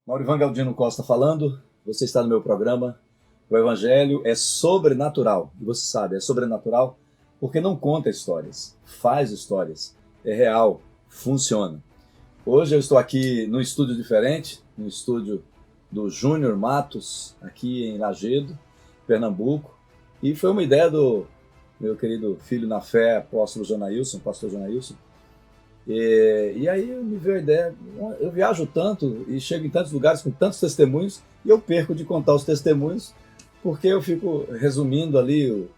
Maurivan Galdino Costa falando, você está no meu programa. O Evangelho é sobrenatural, e você sabe, é sobrenatural porque não conta histórias, faz histórias, é real, funciona. Hoje eu estou aqui num estúdio diferente, no estúdio do Júnior Matos, aqui em Lagedo, Pernambuco, e foi uma ideia do meu querido filho na fé, apóstolo Janailson, pastor Janailson. E aí me veio a ideia, eu viajo tanto e chego em tantos lugares com tantos testemunhos e eu perco de contar os testemunhos porque eu fico resumindo ali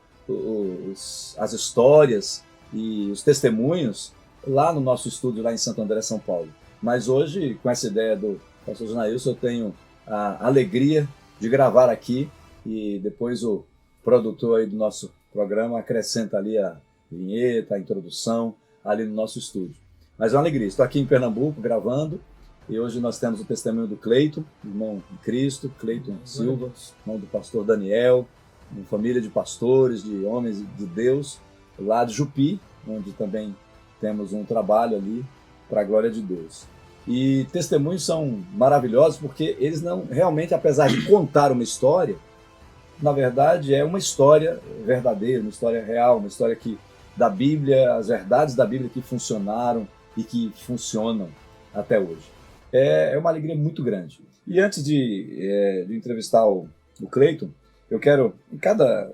as histórias e os testemunhos lá no nosso estúdio lá em Santo André, São Paulo. Mas hoje, com essa ideia do pastor Janailson, eu tenho a alegria de gravar aqui e depois o produtor aí do nosso programa acrescenta ali a vinheta, a introdução ali no nosso estúdio. Mas é uma alegria, estou aqui em Pernambuco gravando e hoje nós temos o testemunho do Cleiton, irmão em Cristo, Cleiton Silva, irmão do pastor Daniel, uma família de pastores, de homens de Deus, lá de Jupi, onde também temos um trabalho ali para a glória de Deus. E testemunhos são maravilhosos porque eles não, realmente, apesar de contar uma história, na verdade é uma história verdadeira, uma história real, uma história da Bíblia, as verdades da Bíblia que funcionaram e que funcionam até hoje. É uma alegria muito grande. E antes de entrevistar o Cleiton, eu quero, em cada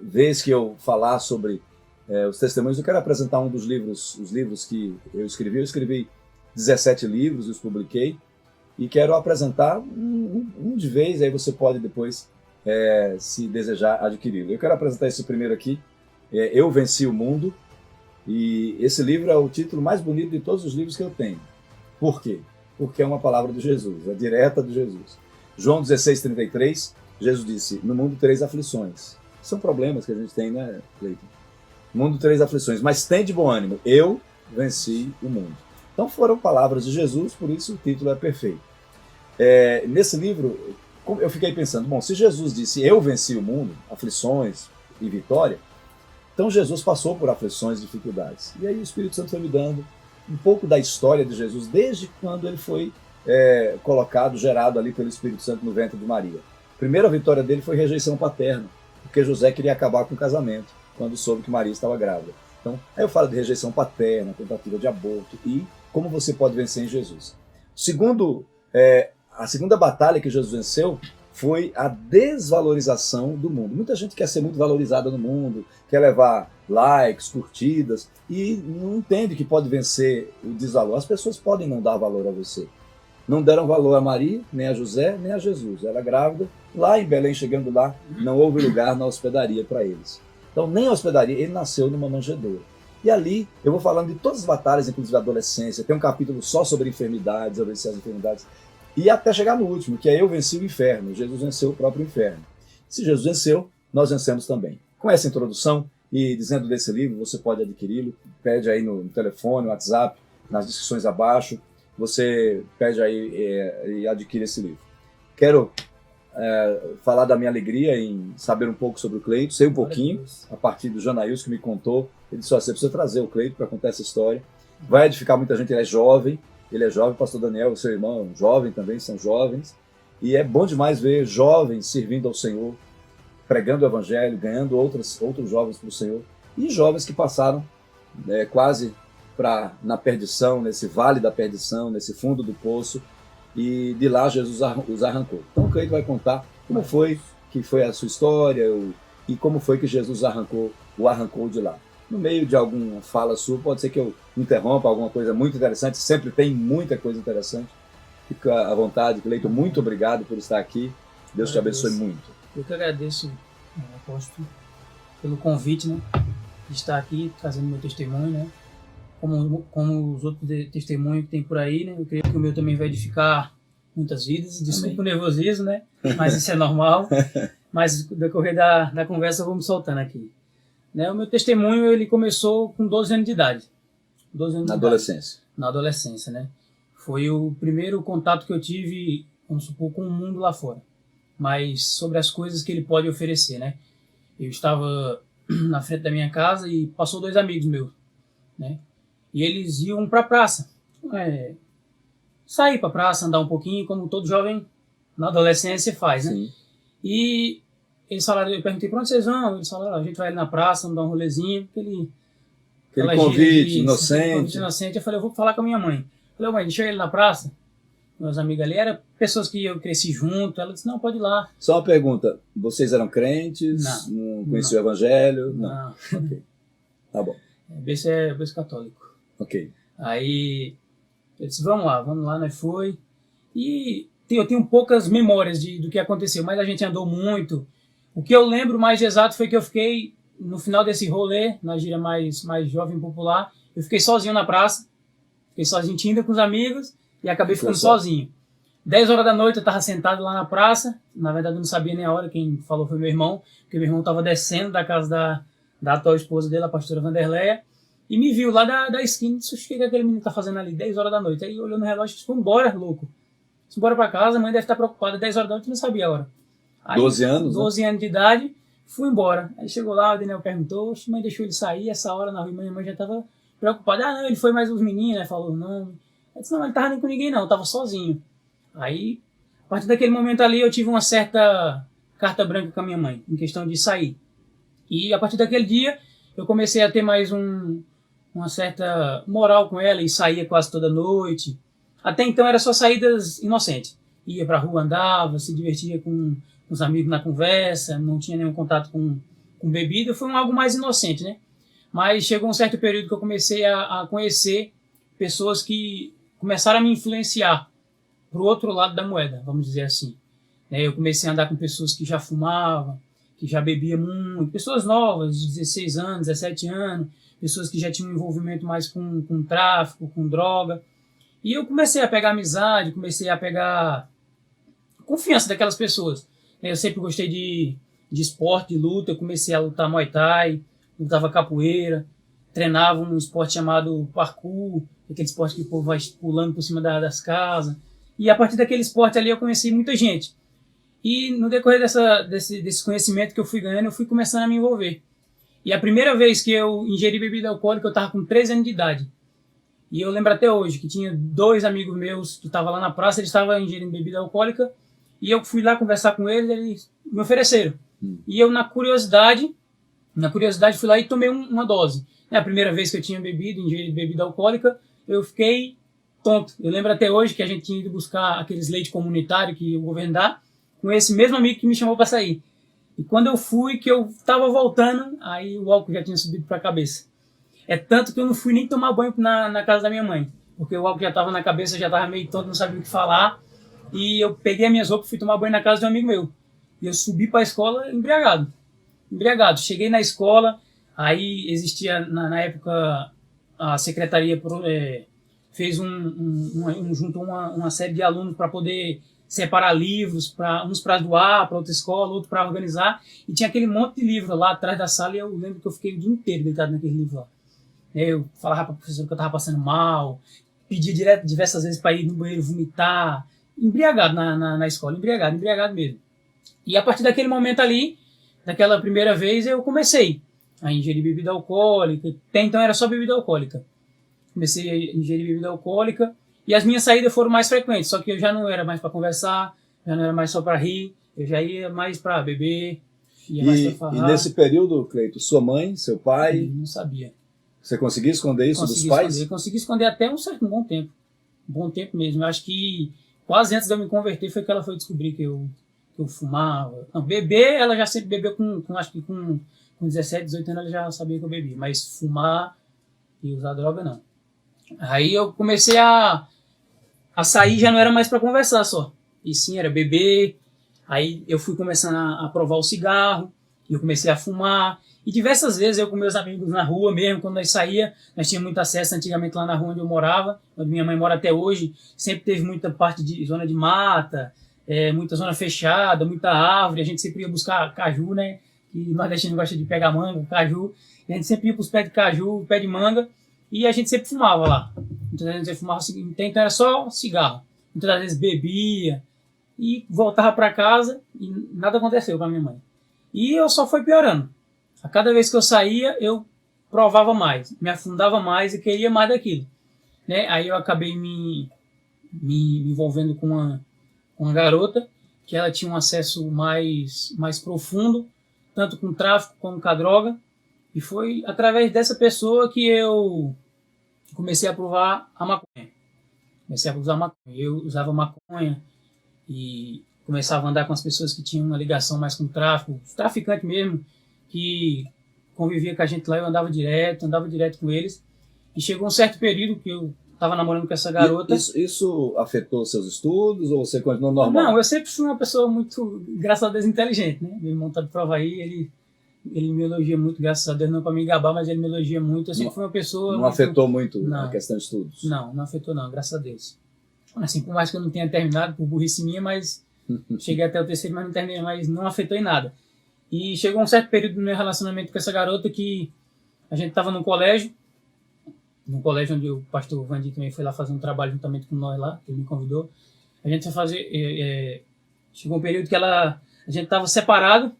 vez que eu falar sobre os testemunhos, eu quero apresentar um dos livros, os livros que eu escrevi. Eu escrevi 17 livros, os publiquei, e quero apresentar um de vez, aí você pode depois, se desejar, adquiri-lo. Eu quero apresentar esse primeiro aqui, Eu Venci o Mundo, e esse livro é o título mais bonito de todos os livros que eu tenho. Por quê? Porque é uma palavra de Jesus, é direta de Jesus. João 16:33, Jesus disse, no mundo 3 aflições. São problemas que a gente tem, né, Cleiton? No mundo 3 aflições, mas tem de bom ânimo, eu venci o mundo. Então foram palavras de Jesus, por isso o título é perfeito. Nesse livro, eu fiquei pensando, bom, se Jesus disse, eu venci o mundo, aflições e vitória, então Jesus passou por aflições e dificuldades. E aí o Espírito Santo foi me dando um pouco da história de Jesus, desde quando ele foi colocado, gerado ali pelo Espírito Santo no ventre de Maria. A primeira vitória dele foi rejeição paterna, porque José queria acabar com o casamento, quando soube que Maria estava grávida. Então, aí eu falo de rejeição paterna, tentativa de aborto e como você pode vencer em Jesus. A segunda batalha que Jesus venceu foi a desvalorização do mundo. Muita gente quer ser muito valorizada no mundo, quer levar likes, curtidas, e não entende que pode vencer o desvalor. As pessoas podem não dar valor a você. Não deram valor a Maria, nem a José, nem a Jesus. Ela grávida, lá em Belém, chegando lá, não houve lugar na hospedaria para eles. Então, nem a hospedaria, ele nasceu numa manjedoura. E ali, eu vou falando de todas as batalhas, inclusive a adolescência, tem um capítulo só sobre enfermidades, eu venci as enfermidades, e até chegar no último, que é eu venci o inferno, Jesus venceu o próprio inferno. Se Jesus venceu, nós vencemos também. Com essa introdução e dizendo desse livro, você pode adquiri-lo, pede aí no telefone, no WhatsApp, nas descrições abaixo, você pede aí e adquire esse livro. Quero falar da minha alegria em saber um pouco sobre o Cleiton, sei um pouquinho, a partir do Janailson que me contou, ele disse, você precisa trazer o Cleiton para contar essa história, vai edificar muita gente, ele é jovem, o pastor Daniel, seu irmão, jovem também, são jovens, e é bom demais ver jovens servindo ao Senhor, pregando o Evangelho, ganhando outros jovens para o Senhor, e jovens que passaram quase na perdição, nesse vale da perdição, nesse fundo do poço, e de lá Jesus os arrancou. Então o Cleiton vai contar como foi que foi a sua história e como foi que Jesus o arrancou de lá. No meio de alguma fala sua, pode ser que eu interrompa alguma coisa muito interessante, sempre tem muita coisa interessante. Fica à vontade, Cleiton, muito obrigado por estar aqui, Deus te abençoe muito. Eu que agradeço, apóstolo, pelo convite, né, de estar aqui trazendo meu testemunho, né, como os outros testemunhos que tem por aí, né, eu creio que o meu também vai edificar muitas vidas. Desculpa o nervosismo, né, mas isso é normal, mas no decorrer da conversa eu vou me soltando aqui. O meu testemunho ele começou com 12 anos de idade. Na adolescência. Na adolescência, né? Foi o primeiro contato que eu tive, vamos supor, com o mundo lá fora. Mas sobre as coisas que ele pode oferecer, né? Eu estava na frente da minha casa e passou 2 amigos meus, né? E eles iam para a praça, sair pra praça, andar um pouquinho, como todo jovem na adolescência faz, né? Sim. E eles falaram, eu perguntei, pra onde vocês vão? Eles falaram, a gente vai ali na praça, dar um rolezinho, Aquele aquela convite aquele convite inocente. inocente. Eu falei, eu vou falar com a minha mãe. Eu falei, mãe, deixa eu ir na praça. Meus amigos ali eram pessoas que eu cresci junto. Ela disse, não, pode ir lá. Só uma pergunta, vocês eram crentes? Não. Conheciam o evangelho? Não. Ok, tá bom. Berço é berço católico. Ok. Aí eu disse, vamos lá, nós foi. E eu tenho poucas memórias do que aconteceu, mas a gente andou muito. O que eu lembro mais exato foi que eu fiquei, no final desse rolê, na gíria mais jovem popular, eu fiquei sozinho na praça, fiquei sozinho, tinha ido com os amigos, e acabei ficando sozinho. 10 horas da noite eu estava sentado lá na praça, na verdade eu não sabia nem a hora, quem falou foi meu irmão, porque meu irmão estava descendo da casa da atual esposa dele, a pastora Vanderleia, e me viu lá da esquina e disse, o que aquele menino está fazendo ali, 10 horas da noite? Aí olhou no relógio e disse, embora, louco. Disse, bora pra casa, a mãe deve estar preocupada, 10 horas da noite, não sabia a hora. Aí, 12 anos? 12 anos de idade, fui embora. Aí chegou lá, o Daniel perguntou, a mãe deixou ele sair, essa hora na rua, minha mãe já estava preocupada. Ah, não, ele foi mais os meninos, né, falou o nome. Eu disse, não, ele estava nem com ninguém não, estava sozinho. Aí, a partir daquele momento ali, eu tive uma certa carta branca com a minha mãe, em questão de sair. E a partir daquele dia, eu comecei a ter mais uma certa moral com ela e saía quase toda noite. Até então era só saídas inocentes. Ia pra rua, andava, se divertia com os amigos na conversa, não tinha nenhum contato com bebida, foi algo mais inocente, né? Mas chegou um certo período que eu comecei a conhecer pessoas que começaram a me influenciar pro outro lado da moeda, vamos dizer assim. Eu comecei a andar com pessoas que já fumavam, que já bebiam muito, pessoas novas, de 16 anos, 17 anos, pessoas que já tinham um envolvimento mais com tráfico, com droga. E eu comecei a pegar amizade, comecei a pegar confiança daquelas pessoas. Eu sempre gostei de esporte, de luta, eu comecei a lutar Muay Thai, lutava capoeira, treinava um esporte chamado parkour, aquele esporte que o povo vai pulando por cima das casas. E a partir daquele esporte ali eu conheci muita gente. E no decorrer desse conhecimento que eu fui ganhando, eu fui começando a me envolver. E a primeira vez que eu ingeri bebida alcoólica, eu estava com 13 anos de idade. E eu lembro até hoje que tinha 2 amigos meus que estavam lá na praça, eles estavam ingerindo bebida alcoólica, e eu fui lá conversar com eles, eles me ofereceram. E eu, na curiosidade fui lá e tomei uma dose. A primeira vez que eu tinha ingerido bebida alcoólica, eu fiquei tonto. Eu lembro até hoje que a gente tinha ido buscar aqueles leite comunitário que o governo dá, com esse mesmo amigo que me chamou para sair. E quando eu fui, que eu estava voltando, aí o álcool já tinha subido para a cabeça. É tanto que eu não fui nem tomar banho na casa da minha mãe, porque o álcool já estava na cabeça, já estava meio tonto, não sabia o que falar. E eu peguei as minhas roupas e fui tomar banho na casa de um amigo meu. E eu subi para a escola embriagado. Cheguei na escola, aí existia, na época, a secretaria fez juntou uma série de alunos para poder separar livros, uns para doar para outra escola, outro para organizar. E tinha aquele monte de livro lá atrás da sala e eu lembro que eu fiquei o dia inteiro deitado naquele livro lá. Eu falava para a professora que eu estava passando mal, pedia diversas vezes para ir no banheiro vomitar, embriagado na escola, embriagado mesmo. E a partir daquele momento ali, daquela primeira vez, eu comecei a ingerir bebida alcoólica. Até então era só bebida alcoólica. Comecei a ingerir bebida alcoólica e as minhas saídas foram mais frequentes, só que eu já não era mais para conversar, já não era mais só para rir, eu já ia mais para beber, ia mais para farrar. E nesse período, Cleito, sua mãe, seu pai... Eu não sabia. Você conseguia esconder isso dos pais? Eu consegui esconder até um bom tempo. Um bom tempo mesmo. Eu acho que quase antes de eu me converter foi que ela foi descobrir que eu fumava. Não, beber, ela já sempre bebeu acho que com 17, 18 anos ela já sabia que eu bebia. Mas fumar e usar droga, não. Aí eu comecei a sair, já não era mais para conversar só. E sim, era beber. Aí eu fui começando a provar o cigarro. E eu comecei a fumar. E diversas vezes eu com meus amigos na rua mesmo, quando nós saía, nós tínhamos muito acesso antigamente lá na rua onde eu morava, onde minha mãe mora até hoje, sempre teve muita parte de zona de mata, muita zona fechada, muita árvore, a gente sempre ia buscar caju, né, que nordestino gosta de pegar manga, caju, e a gente sempre ia para os pés de caju, pé de manga, e a gente sempre fumava lá. Muitas vezes fumava, então era só cigarro, muitas vezes bebia, e voltava para casa e nada aconteceu com a minha mãe. E eu só fui piorando. A cada vez que eu saía, eu provava mais, me afundava mais e queria mais daquilo. Né? Aí eu acabei me me envolvendo com uma garota, que ela tinha um acesso mais profundo, tanto com o tráfico como com a droga, e foi através dessa pessoa que eu comecei a provar a maconha. Comecei a usar maconha. Eu usava maconha e começava a andar com as pessoas que tinham uma ligação mais com o tráfico, os traficantes mesmo, que convivia com a gente lá, eu andava direto com eles. E chegou um certo período que eu estava namorando com essa garota. Isso afetou seus estudos ou você continuou normal? Não, eu sempre fui uma pessoa muito, graças a Deus, inteligente, né? Meu irmão tá de prova aí, ele me elogia muito, graças a Deus, não para me gabar, mas ele me elogia muito. Eu sempre fui uma pessoa... Não afetou muito a questão de estudos? Não afetou não, graças a Deus. Assim, por mais que eu não tenha terminado, por burrice minha, mas cheguei até o terceiro, mas não terminei, mas não afetou em nada. E chegou um certo período no meu relacionamento com essa garota que a gente estava no colégio onde o pastor Vandir também foi lá fazer um trabalho juntamente com nós lá, que ele me convidou. A gente foi fazer... chegou um período que a gente estava separado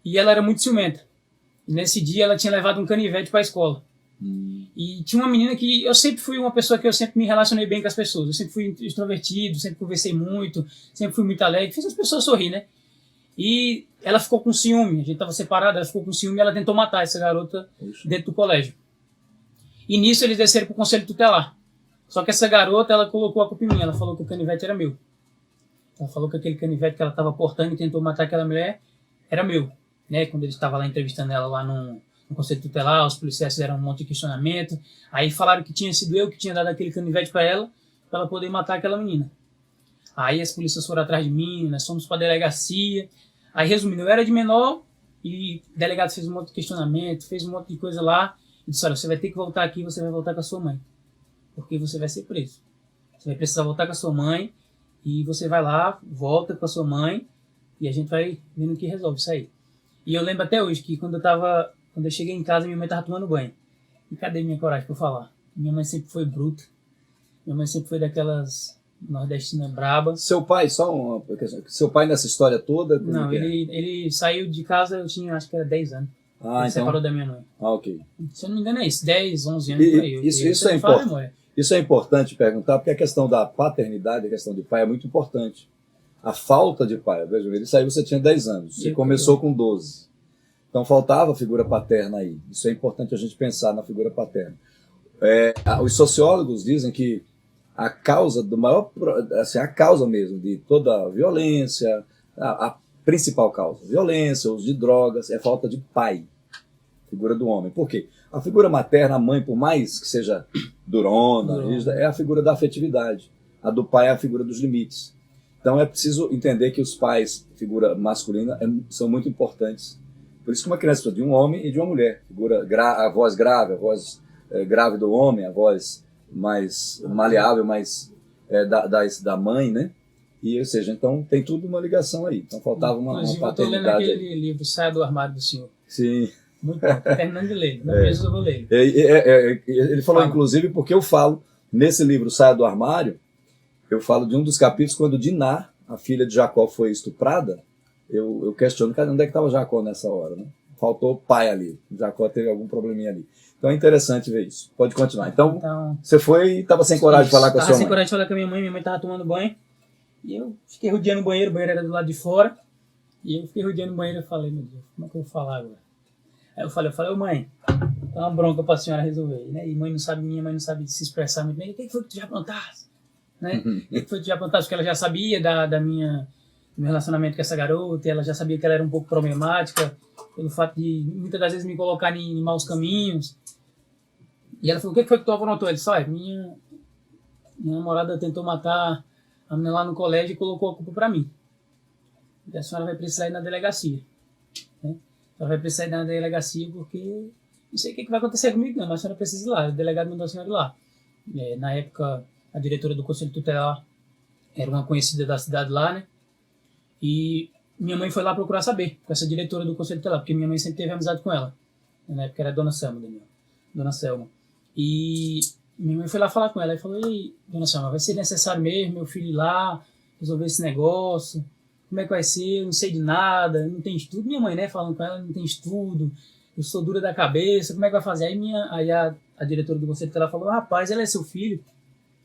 e ela era muito ciumenta. E nesse dia ela tinha levado um canivete para a escola. E tinha uma menina que... Eu sempre fui uma pessoa que eu sempre me relacionei bem com as pessoas. Eu sempre fui extrovertido, sempre conversei muito, sempre fui muito alegre, fiz as pessoas sorrir, né? E ela ficou com ciúme, a gente estava separado, ela ficou com ciúme e ela tentou matar essa garota dentro do colégio. E nisso eles desceram para o conselho tutelar. Só que essa garota, ela colocou a culpa em mim, ela falou que o canivete era meu. Ela falou que aquele canivete que ela estava portando e tentou matar aquela mulher era meu. Né? Quando ele estava lá entrevistando ela lá no conselho tutelar, os policiais fizeram um monte de questionamento. Aí falaram que tinha sido eu que tinha dado aquele canivete para ela poder matar aquela menina. Aí as polícias foram atrás de mim, nós fomos para a delegacia. Aí, resumindo, eu era de menor e o delegado fez um monte de questionamento, fez um monte de coisa lá. E disse, olha, você vai ter que voltar aqui, você vai voltar com a sua mãe. Porque você vai ser preso. Você vai precisar voltar com a sua mãe e você vai lá, volta com a sua mãe e a gente vai vendo o que resolve isso aí. E eu lembro até hoje que quando eu cheguei em casa, minha mãe estava tomando banho. E cadê minha coragem para falar? Minha mãe sempre foi bruta. Minha mãe sempre foi daquelas nordestinas braba. Seu pai, só uma questão, seu pai nessa história toda? Não, ele saiu de casa, eu tinha, acho que era 10 anos. Ele então... separou da minha mãe. Ok. Se eu não me engano é isso, 10, 11 anos por aí. Isso é importante perguntar, porque a questão da paternidade, a questão de pai é muito importante. A falta de pai, veja, ele saiu, você tinha 10 anos, você começou com 12. Então faltava a figura paterna aí. Isso é importante a gente pensar na figura paterna. Os sociólogos dizem que a causa do maior, assim, a causa mesmo de toda a violência, a principal causa, violência, uso de drogas, é falta de pai, figura do homem. Por quê? A figura materna, a mãe, por mais que seja durona, rígida, é a figura da afetividade. A do pai é a figura dos limites. Então é preciso entender que os pais, figura masculina, são muito importantes. Por isso que uma criança precisa de um homem e de uma mulher. A voz grave, a voz grave do homem, a voz mais maleável, mais da mãe, né? E, ou seja, então tem tudo uma ligação aí. Então faltava uma paternidade. Eu estou lendo aquele livro, Saia do Armário do Senhor. Sim. Muito bom, estou terminando de ler. Não mesmo eu vou ler. Ele falou, inclusive, porque eu falo, nesse livro Saia do Armário, eu falo de um dos capítulos quando Diná, a filha de Jacó, foi estuprada. Eu questiono, cara, onde é que estava Jacó nessa hora, né? Faltou pai ali. Jacó teve algum probleminha ali. Então é interessante ver isso. Pode continuar. Então você foi e estava sem coragem de falar com a sua mãe. Estava sem coragem de falar com a minha mãe estava tomando banho. E eu fiquei rodeando o banheiro era do lado de fora. E eu fiquei rodeando o banheiro e falei, meu Deus, como é que eu vou falar agora? Aí eu falei, ô mãe, dá uma bronca para a senhora resolver. Né? E minha mãe não sabe se expressar muito bem. O que foi que tu já aprontaste? Né? O que foi que tu já aprontaste? Porque ela já sabia do meu relacionamento com essa garota, e ela já sabia que ela era um pouco problemática, pelo fato de muitas das vezes me colocar em maus caminhos. E ela falou, o que foi que tu aprontou? Ele disse, olha, minha namorada tentou matar a menina lá no colégio e colocou a culpa para mim. E a senhora vai precisar ir na delegacia. Né? Ela vai precisar ir na delegacia porque não sei o que vai acontecer comigo, não, mas a senhora precisa ir lá. O delegado mandou a senhora ir lá. Na época, a diretora do Conselho Tutelar era uma conhecida da cidade lá, né? E minha mãe foi lá procurar saber com essa diretora do Conselho Tutelar, porque minha mãe sempre teve amizade com ela. Na época era a Dona Selma, Dona Selma. E minha mãe foi lá falar com ela e falou, ei, Dona Selma, vai ser necessário mesmo meu filho ir lá resolver esse negócio? Como é que vai ser? Eu não sei de nada, não tem estudo. Minha mãe, né, falando com ela, não tem estudo, eu sou dura da cabeça, como é que vai fazer? Aí a diretora do Conselho Tutelar falou, rapaz, ela é seu filho,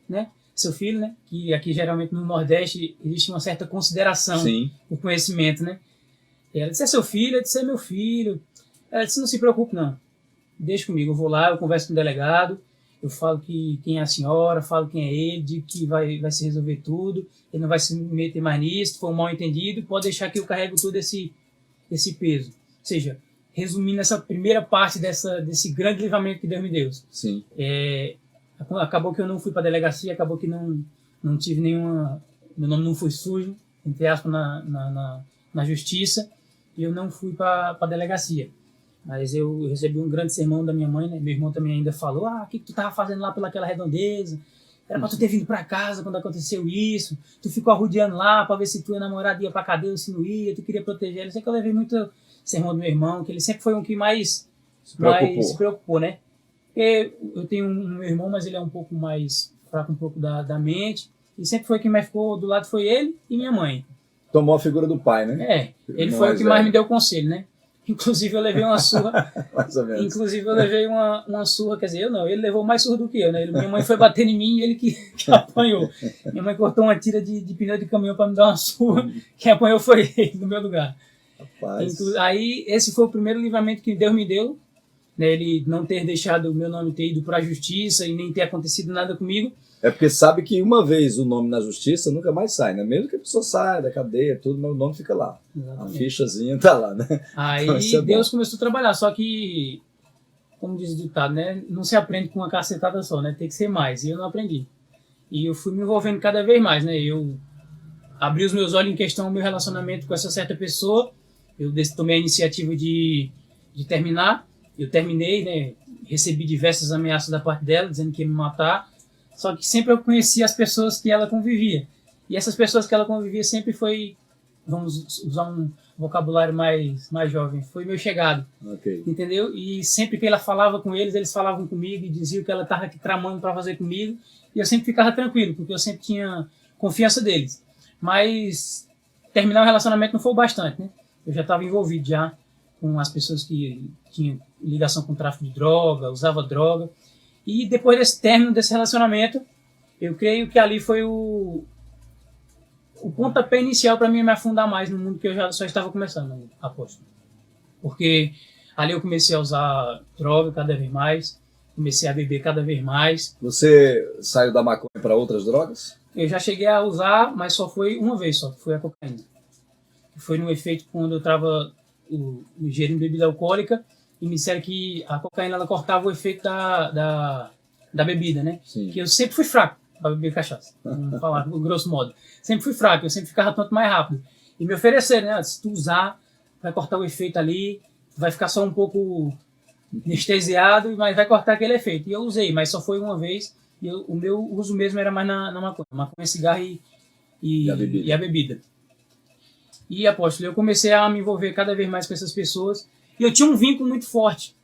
né? seu filho, né? Que aqui geralmente no Nordeste existe uma certa consideração Sim. por conhecimento, né? E ela disse, é seu filho? Eu disse, é meu filho. Ela disse, não se preocupe não, deixa comigo, eu vou lá, eu converso com o delegado, eu falo que quem é a senhora, falo quem é ele, digo que vai se resolver tudo, ele não vai se meter mais nisso, foi um mal entendido, pode deixar que eu carrego todo esse peso. Ou seja, resumindo essa primeira parte desse grande livramento que Deus me deu. Sim. Acabou que eu não fui para a delegacia, acabou que não tive nenhuma... Meu nome não foi sujo, entre aspas, na justiça, e eu não fui para a delegacia. Mas eu recebi um grande sermão da minha mãe, né? Meu irmão também ainda falou, o que tu tava fazendo lá pelaquela redondeza? Era pra tu ter vindo para casa quando aconteceu isso, tu ficou arrodeando lá para ver se tu ia namorar, ia pra cadeia ou se não ia, tu queria proteger ele. Eu sei que eu levei muito sermão do meu irmão, que ele sempre foi um que mais se preocupou, né? Porque eu tenho um irmão, mas ele é um pouco mais fraco, um pouco da mente, e sempre foi quem mais ficou do lado, foi ele e minha mãe. Tomou a figura do pai, né? Ele foi o que mais me deu conselho, né? Inclusive eu levei uma surra. Mais ou menos. Inclusive eu levei uma surra, quer dizer, eu não, ele levou mais surra do que eu, né? Minha mãe foi bater em mim e ele que apanhou. Minha mãe cortou uma tira de pneu de caminhão para me dar uma surra, quem apanhou foi ele, no meu lugar. Rapaz. Aí esse foi o primeiro livramento que Deus me deu, né? Ele não ter deixado o meu nome ter ido para a justiça e nem ter acontecido nada comigo. É porque sabe que uma vez o nome na justiça nunca mais sai, né? Mesmo que a pessoa saia da cadeia, tudo, mas o nome fica lá. Exatamente. A fichazinha tá lá, né? Aí Então, Deus começou a trabalhar, só que, como diz o ditado, né? Não se aprende com uma cacetada só, né? Tem que ser mais, e eu não aprendi. E eu fui me envolvendo cada vez mais, né? Eu abri os meus olhos em questão ao meu relacionamento com essa certa pessoa, eu tomei a iniciativa de terminar, eu terminei, né? Recebi diversas ameaças da parte dela, dizendo que ia me matar. Só que sempre eu conhecia as pessoas que ela convivia. E essas pessoas que ela convivia sempre foi, vamos usar um vocabulário mais jovem, foi meu chegado. Okay. Entendeu? E sempre que ela falava com eles falavam comigo e diziam que ela estava aqui tramando para fazer comigo. E eu sempre ficava tranquilo, porque eu sempre tinha confiança deles. Mas terminar o relacionamento não foi o bastante, né? Eu já estava envolvido já com as pessoas que tinham ligação com tráfico de droga, usava droga. E depois desse término desse relacionamento, eu creio que ali foi o pontapé inicial para mim me afundar mais no mundo que eu já só estava começando, apóstolo. Porque ali eu comecei a usar droga cada vez mais, comecei a beber cada vez mais. Você saiu da maconha para outras drogas? Eu já cheguei a usar, mas só foi uma vez só, que foi a cocaína. Foi no efeito quando eu estava ingerindo bebida alcoólica, e me disseram que a cocaína ela cortava o efeito da bebida, né? Sim. Que eu sempre fui fraco para beber cachaça, vamos falar grosso modo. Sempre fui fraco, eu sempre ficava tanto mais rápido. E me ofereceram, né? Se tu usar, vai cortar o efeito ali, vai ficar só um pouco anestesiado, mas vai cortar aquele efeito. E eu usei, mas só foi uma vez. E o meu uso mesmo era mais na maconha, cigarro e a bebida. E, apóstolo, eu comecei a me envolver cada vez mais com essas pessoas. E eu tinha um vínculo muito forte.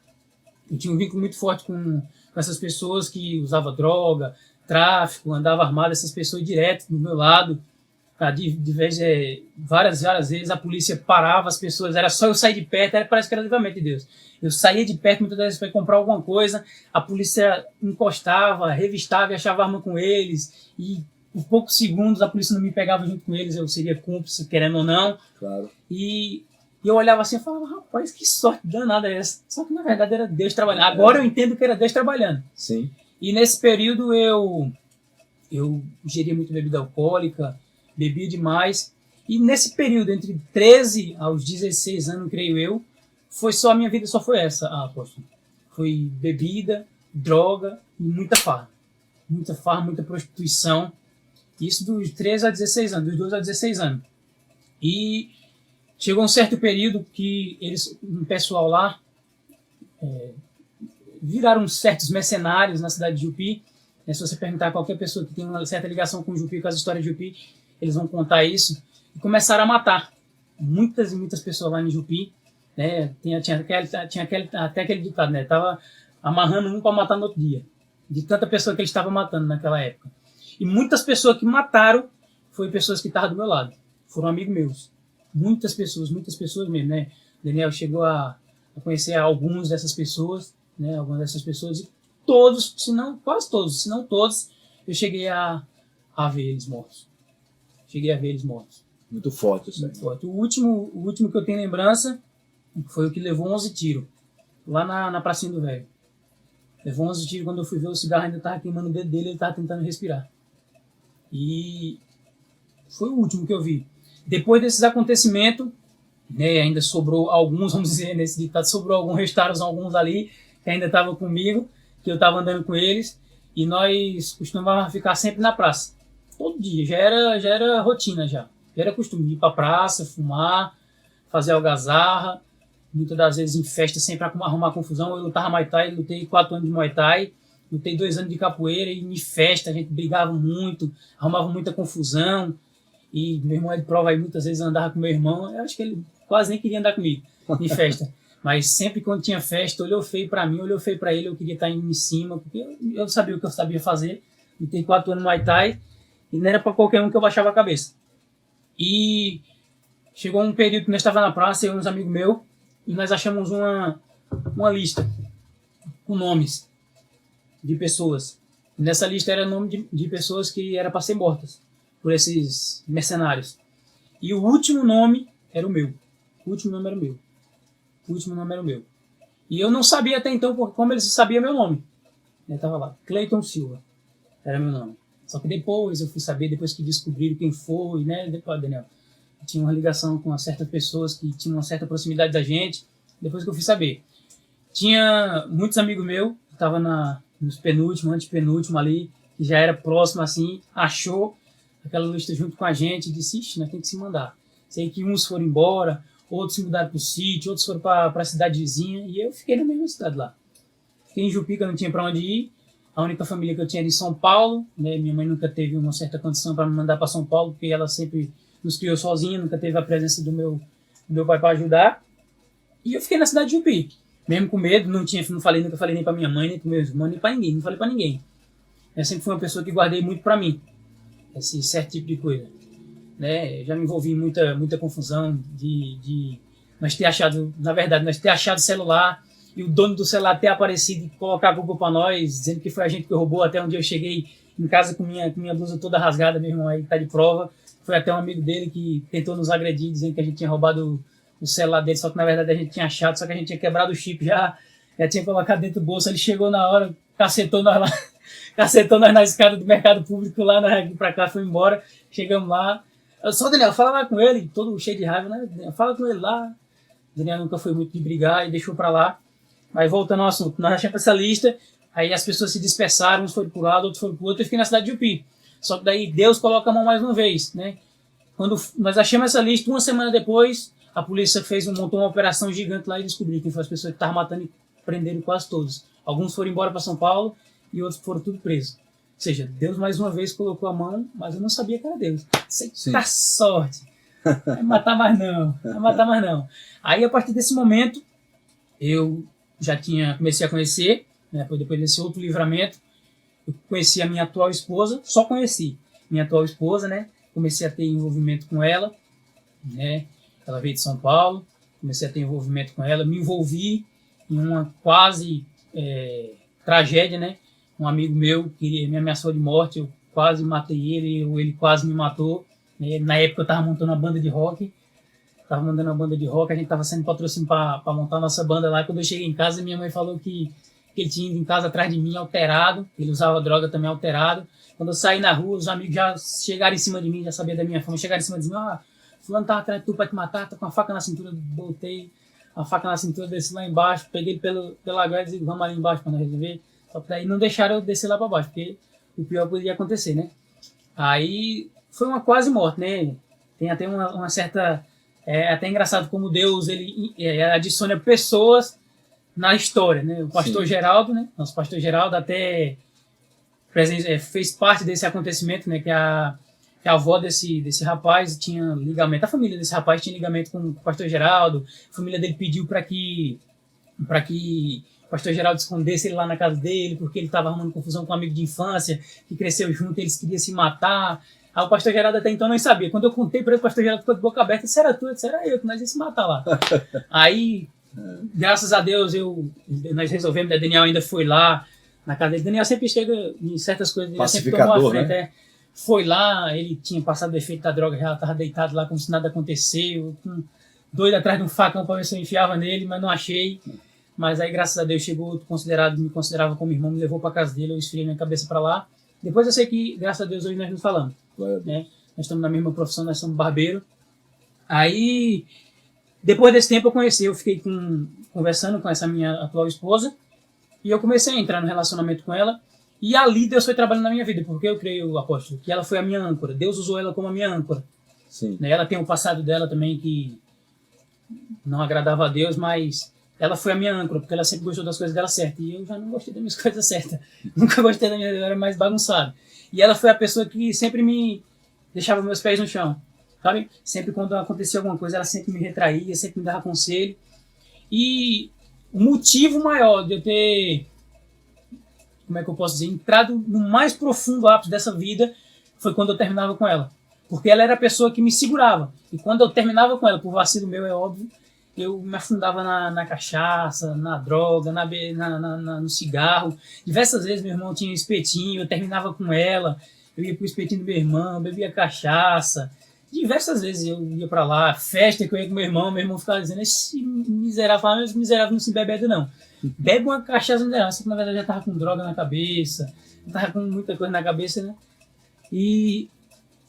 Com essas pessoas que usavam droga, tráfico, andava armado, essas pessoas direto do meu lado. Várias vezes a polícia parava as pessoas, era só eu sair de perto, parece que era livramento de Deus. Eu saía de perto muitas vezes para comprar alguma coisa, a polícia encostava, revistava e achava arma com eles. E por poucos segundos a polícia não me pegava junto com eles, eu seria cúmplice, querendo ou não. Claro. E eu olhava assim e falava, rapaz, que sorte danada é essa? Só que na verdade era Deus trabalhando. Agora eu entendo que era Deus trabalhando. Sim. E nesse período eu ingeria muito bebida alcoólica, bebia demais. E nesse período, entre 13 aos 16 anos, creio eu, a minha vida só foi essa, apóstolo. Foi bebida, droga e muita farra. Muita farra, muita prostituição. Isso dos 13 a 16 anos, dos 12 a 16 anos. E chegou um certo período que um pessoal lá, viraram certos mercenários na cidade de Jupi. Se você perguntar a qualquer pessoa que tem uma certa ligação com Jupi, com as histórias de Jupi, eles vão contar isso. E começaram a matar muitas e muitas pessoas lá em Jupi. Né? Tinha até aquele ditado, né? Tava amarrando um para matar no outro dia. De tanta pessoa que eles estavam matando naquela época. E muitas pessoas que mataram foram pessoas que estavam do meu lado. Foram amigos meus. Muitas pessoas mesmo, né? Daniel chegou a conhecer algumas dessas pessoas, né? Algumas dessas pessoas, e todos, quase todos, se não todos, eu cheguei a a ver eles mortos. Cheguei a ver eles mortos. Muito forte isso aí. Muito forte. O último que eu tenho lembrança foi o que levou 11 tiros. Lá na pracinha do velho. Levou 11 tiros, quando eu fui ver o cigarro ainda estava queimando o dedo dele, ele estava tentando respirar. E foi o último que eu vi. Depois desses acontecimentos, né, ainda sobrou alguns, vamos dizer, nesse ditado, sobrou alguns, restaram alguns ali, que ainda estavam comigo, que eu estava andando com eles, e nós costumávamos ficar sempre na praça. Todo dia, já era rotina já. Já era costume ir para a praça, fumar, fazer algazarra, muitas das vezes em festa sempre arrumar confusão. Eu lutava Muay Thai, lutei 4 anos de Muay Thai, lutei 2 anos de capoeira, e em festa a gente brigava muito, arrumava muita confusão, e meu irmão é de prova aí, muitas vezes andava com meu irmão, eu acho que ele quase nem queria andar comigo em festa, mas sempre quando tinha festa, olhou feio para mim, olhou feio para ele, eu queria estar indo em cima, porque eu sabia o que eu sabia fazer, lutei 4 anos de Muay Thai, e não era para qualquer um que eu baixava a cabeça. E chegou um período que nós estávamos na praça, eu e uns amigos meus, e nós achamos uma lista com nomes de pessoas. E nessa lista era nome de pessoas que era para ser mortas por esses mercenários. E o último nome era o meu. O último nome era o meu. E eu não sabia até então como eles sabiam meu nome. Estava lá, Cleiton Silva. Era meu nome. Só que depois eu fui saber, depois que descobriram quem foi, né? Depois, Daniel, tinha uma ligação com certas pessoas que tinham uma certa proximidade da gente. Depois que eu fui saber. Tinha muitos amigos meus, que estavam nos penúltimos, antepenúltimo ali, que já era próximo assim, achou aquela lista junto com a gente e disse, ixi, nós temos que se mandar. Sei que uns foram embora, outros se mudaram para o sítio, outros foram para a cidade vizinha, e eu fiquei na mesma cidade lá. Fiquei em Jupica, não tinha para onde ir. A única família que eu tinha era em São Paulo, né? Minha mãe nunca teve uma certa condição para me mandar para São Paulo, porque ela sempre nos criou sozinha, nunca teve a presença do meu pai para ajudar. E eu fiquei na cidade de Jupi, mesmo com medo, nunca falei nem para minha mãe, nem para meus irmãos, nem para ninguém, não falei para ninguém. Eu sempre fui uma pessoa que guardei muito para mim, esse certo tipo de coisa. Né? Já me envolvi em muita confusão de nós ter achado celular, e o dono do celular ter aparecido e colocar a culpa para nós, dizendo que foi a gente que roubou. Até um dia eu cheguei em casa com minha blusa toda rasgada, meu irmão aí tá de prova. Foi até um amigo dele que tentou nos agredir, dizendo que a gente tinha roubado o celular dele, só que na verdade a gente tinha achado, só que a gente tinha quebrado o chip, já tinha colocado dentro do bolso. Ele chegou na hora, cacetou nós lá, cacetou nós na escada do mercado público lá, aqui pra cá, foi embora. Chegamos lá, eu só, Daniel, fala lá com ele, todo cheio de raiva, né? Fala com ele lá. Daniel nunca foi muito de brigar e deixou pra lá. Mas voltando ao assunto, nós achamos essa lista, aí as pessoas se dispersaram, uns foram para um lado, outros foram para o outro, e eu fiquei na cidade de Jupi. Só que daí Deus coloca a mão mais uma vez, né? Quando nós achamos essa lista, uma semana depois, a polícia montou uma operação gigante lá e descobriu quem foram as pessoas que estavam matando e prenderam quase todos. Alguns foram embora para São Paulo e outros foram tudo presos. Ou seja, Deus mais uma vez colocou a mão, mas eu não sabia que era Deus. Isso tá sorte. Vai matar mais não. Aí, a partir desse momento, eu já comecei a conhecer, né, depois desse outro livramento, eu conheci a minha atual esposa, só conheci minha atual esposa, né, comecei a ter envolvimento com ela, né, ela veio de São Paulo, comecei a ter envolvimento com ela, me envolvi em uma quase tragédia, né, um amigo meu que me ameaçou de morte, eu quase matei ele, ou ele quase me matou, né, na época eu estava montando uma banda de rock, a gente estava sendo patrocínio para montar a nossa banda lá. Quando eu cheguei em casa, minha mãe falou que ele tinha ido em casa atrás de mim alterado, ele usava droga também alterado. Quando eu saí na rua, os amigos já chegaram em cima de mim, já sabiam da minha fama, chegaram em cima de mim, fulano estava atrás de tu para te matar, tá com a faca na cintura, botei a faca na cintura, desci lá embaixo, peguei ele pela goela e disse, vamos ali embaixo para nós resolver. Só que daí não deixaram eu descer lá para baixo, porque o pior poderia acontecer, né? Aí foi uma quase morte, né? Tem até uma certa... É até engraçado como Deus ele adiciona pessoas na história, né? O pastor Geraldo, né? Nosso pastor Geraldo até fez parte desse acontecimento, né? Que a avó desse rapaz tinha ligamento, a família desse rapaz tinha ligamento com o pastor Geraldo, a família dele pediu para que o pastor Geraldo escondesse ele lá na casa dele, porque ele estava arrumando confusão com um amigo de infância, que cresceu junto, eles queriam se matar. Aí o pastor Geraldo até então não sabia. Quando eu contei para ele, o pastor Geraldo ficou de boca aberta, isso era tu, eu disse, era eu, que nós íamos se matar lá. Aí, graças a Deus, nós resolvemos, né? Daniel ainda foi lá na casa dele. Daniel sempre chega em certas coisas, ele sempre tomou a frente, né? foi lá, ele tinha passado o efeito da droga, já estava deitado lá como se nada aconteceu, doido atrás de um facão para ver se eu enfiava nele, mas não achei. Mas aí, graças a Deus, chegou outro me considerava como irmão, me levou para casa dele, eu esfriei minha cabeça para lá. Depois eu sei que, graças a Deus, hoje nós nos falamos. Né? Nós estamos na mesma profissão, nós somos barbeiro. Aí, depois desse tempo eu fiquei conversando com essa minha atual esposa, e eu comecei a entrar no relacionamento com ela, e ali Deus foi trabalhando na minha vida, porque eu creio, apóstolo, que ela foi a minha âncora. Deus usou ela como a minha âncora. Sim. Né? Ela tem um passado dela também que não agradava a Deus, mas ela foi a minha âncora, porque ela sempre gostou das coisas dela certas, e eu já não gostei das minhas coisas certas. Nunca gostei da minha vida, eu era mais bagunçado. E ela foi a pessoa que sempre me deixava meus pés no chão, sabe? Sempre quando acontecia alguma coisa, ela sempre me retraía, sempre me dava conselho. E o motivo maior de eu ter, como é que eu posso dizer, entrado no mais profundo ápice dessa vida foi quando eu terminava com ela. Porque ela era a pessoa que me segurava. E quando eu terminava com ela, por vacilo meu, é óbvio, eu me afundava na cachaça, na droga, no cigarro. Diversas vezes meu irmão tinha um espetinho, eu terminava com ela, eu ia pro espetinho do meu irmão, bebia cachaça. Diversas vezes eu ia pra lá, festa que eu ia com meu irmão ficava dizendo, esse miserável não se bebe não. Bebe uma cachaça miserável, só que na verdade já tava com droga na cabeça, tava com muita coisa na cabeça, né? E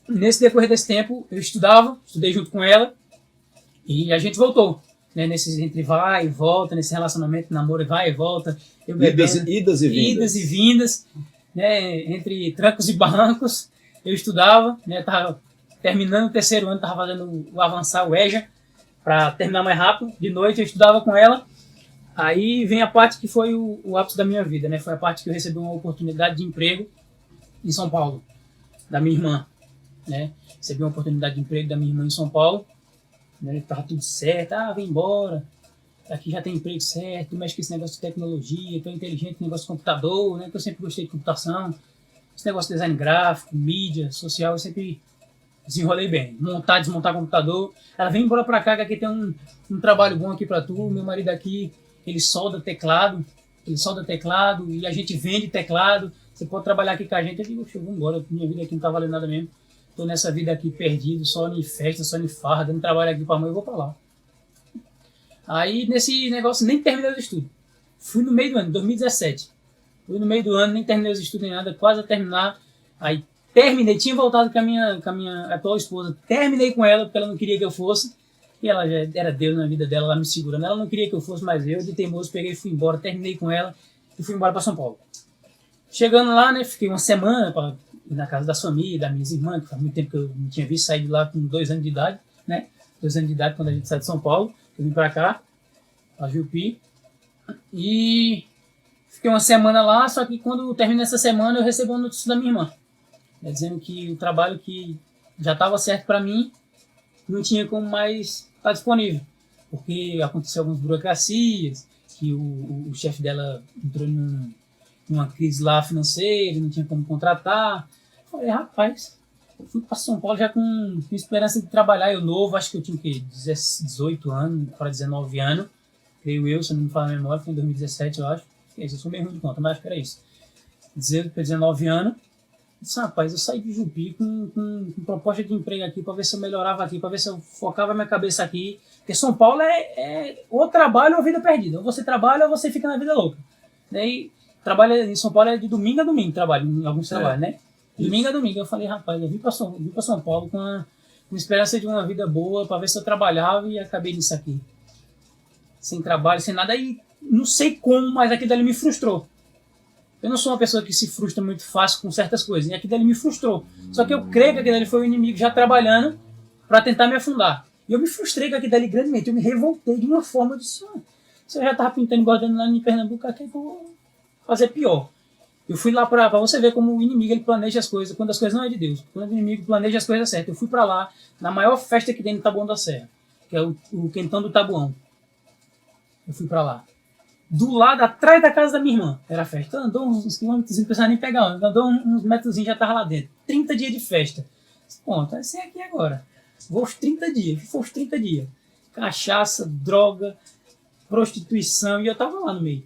nesse decorrer desse tempo, eu estudei junto com ela, e a gente voltou, né? Nesse entre vai e volta, nesse relacionamento, namoro vai e volta, eu bebendo, idas e vindas, né? Entre trancos e barrancos, eu estudava, né? Tava terminando o terceiro ano, estava fazendo o avançar, o EJA, para terminar mais rápido. De noite eu estudava com ela. Aí vem a parte que foi o ápice da minha vida, né? Foi a parte que eu recebi uma oportunidade de emprego em São Paulo, da minha irmã, né? Recebi uma oportunidade de emprego da minha irmã em São Paulo, né? Tava tudo certo, vem embora, aqui já tem emprego certo, mexe com esse negócio de tecnologia, tô inteligente, negócio de computador, né? Que eu sempre gostei de computação, esse negócio de design gráfico, mídia, social, eu sempre desenrolei bem, montar, desmontar computador. Ela vem embora pra cá, que aqui tem um trabalho bom aqui pra tu. Meu marido aqui, ele solda teclado e a gente vende teclado. Você pode trabalhar aqui com a gente. Eu digo, eu vou embora, minha vida aqui não tá valendo nada mesmo. Tô nessa vida aqui perdido, só em festa, só em farra, dando trabalho aqui pra mãe, eu vou pra lá. Aí nesse negócio, nem terminei os estudos. Fui no meio do ano, 2017. Fui no meio do ano, nem terminei os estudos nem nada, quase a terminar. Aí terminei, tinha voltado com a minha atual esposa, terminei com ela porque ela não queria que eu fosse, e ela já era Deus na vida dela, ela me segurando, ela não queria que eu fosse, mas eu, de teimoso, peguei e fui embora, terminei com ela e fui embora para São Paulo. Chegando lá, né, fiquei uma semana na casa da família, das minhas irmãs, que faz muito tempo que eu não tinha visto, sair de lá com 2 anos de idade, né, 2 anos de idade quando a gente sai de São Paulo, eu vim para cá, a Jupi, e fiquei uma semana lá, só que quando termina essa semana eu recebo uma notícia da minha irmã, dizendo que o trabalho que já estava certo para mim não tinha como mais estar disponível, porque aconteceu algumas burocracias, que o chefe dela entrou numa crise lá financeira, não tinha como contratar. Eu falei, rapaz, eu fui para São Paulo já com esperança de trabalhar, eu novo, acho que eu tinha o quê? 18 anos, para 19 anos, creio eu, se não me falar a memória, foi em 2017, eu acho. Eu sou meio ruim de conta, mas acho que era isso. 19 anos. Disse, rapaz, eu saí de Jupi com proposta de emprego aqui para ver se eu melhorava aqui, para ver se eu focava minha cabeça aqui. Porque São Paulo é ou trabalho ou vida perdida. Ou você trabalha ou você fica na vida louca. Daí, trabalha em São Paulo é de domingo a domingo, trabalho, em alguns trabalhos, né? Domingo a domingo. Eu falei, rapaz, eu vim para São Paulo com esperança de uma vida boa, para ver se eu trabalhava e acabei nisso aqui. Sem trabalho, sem nada. E não sei como, mas aquilo ali me frustrou. Eu não sou uma pessoa que se frustra muito fácil com certas coisas. E aquilo ali me frustrou. Só que eu creio que aquilo ali foi o inimigo já trabalhando para tentar me afundar. E eu me frustrei com aquilo ali grandemente. Eu me revoltei de uma forma de... Se eu já estava pintando e bordando lá em Pernambuco, aqui eu vou fazer pior. Eu fui lá para você ver como o inimigo ele planeja as coisas, quando as coisas não é de Deus. Quando o inimigo planeja as coisas certas. Eu fui para lá, na maior festa que tem no Taboão da Serra, que é o Quentão do Taboão. Eu fui para lá. Do lado, atrás da casa da minha irmã, era a festa. Andou uns quilômetros, não precisava nem pegar, andou uns metros, já estava lá dentro. 30 dias de festa. Ponto, vai ser aqui agora. Vou aos 30 dias, foi os 30 dias. Cachaça, droga, prostituição, e eu tava lá no meio.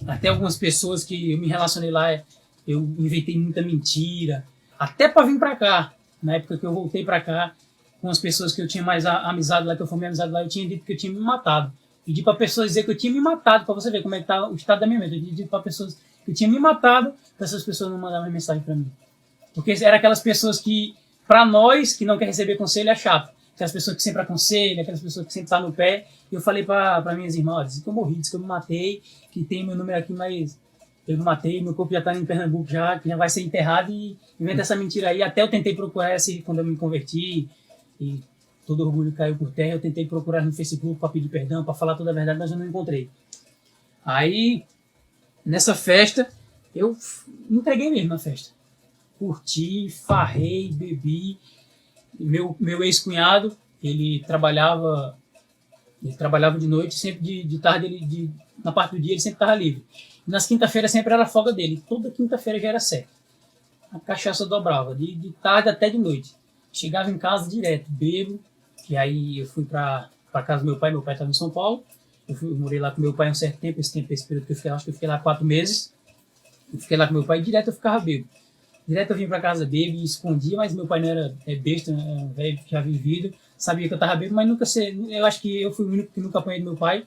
Até algumas pessoas que eu me relacionei lá eu inventei muita mentira, até para vir para cá. Na época que eu voltei para cá, com as pessoas que eu tinha mais amizade lá, que eu formei amizade lá, eu tinha dito que eu tinha me matado. Pedi para pessoas dizer que eu tinha me matado, para você ver como é que tá o estado da minha mente. Eu pedi para pessoas que eu tinha me matado, para essas pessoas não mandarem mensagem para mim. Porque eram aquelas pessoas que, para nós, que não quer receber conselho, é chato. Aquelas pessoas que sempre aconselham, aquelas pessoas que sempre estão no pé. E eu falei para minhas irmãs, disse que eu morri, disse que eu me matei, que tem meu número aqui, mas eu me matei, meu corpo já está em Pernambuco já, que já vai ser enterrado, e inventa essa mentira aí. Até eu tentei procurar esse quando eu me converti, e todo orgulho caiu por terra. Eu tentei procurar no Facebook para pedir perdão, para falar toda a verdade, mas eu não encontrei. Aí, nessa festa, eu me entreguei mesmo na festa. Curti, farrei, bebi. Meu ex-cunhado, ele trabalhava de noite, sempre de tarde, na parte do dia ele sempre estava livre. E nas quinta-feiras sempre era a folga dele. Toda quinta-feira já era certo. A cachaça dobrava, de tarde até de noite. Chegava em casa direto, bebo. E aí eu fui para casa do meu pai estava em São Paulo. Eu morei lá com meu pai um certo tempo, esse período que eu fiquei, acho que eu fiquei lá 4 meses. Eu fiquei lá com meu pai e direto eu ficava bebo. Direto eu vim para casa bebo e escondia, mas meu pai não era besta, era um velho já vivido. Sabia que eu estava bebo, mas nunca eu acho que eu fui o único que nunca apanhei do meu pai.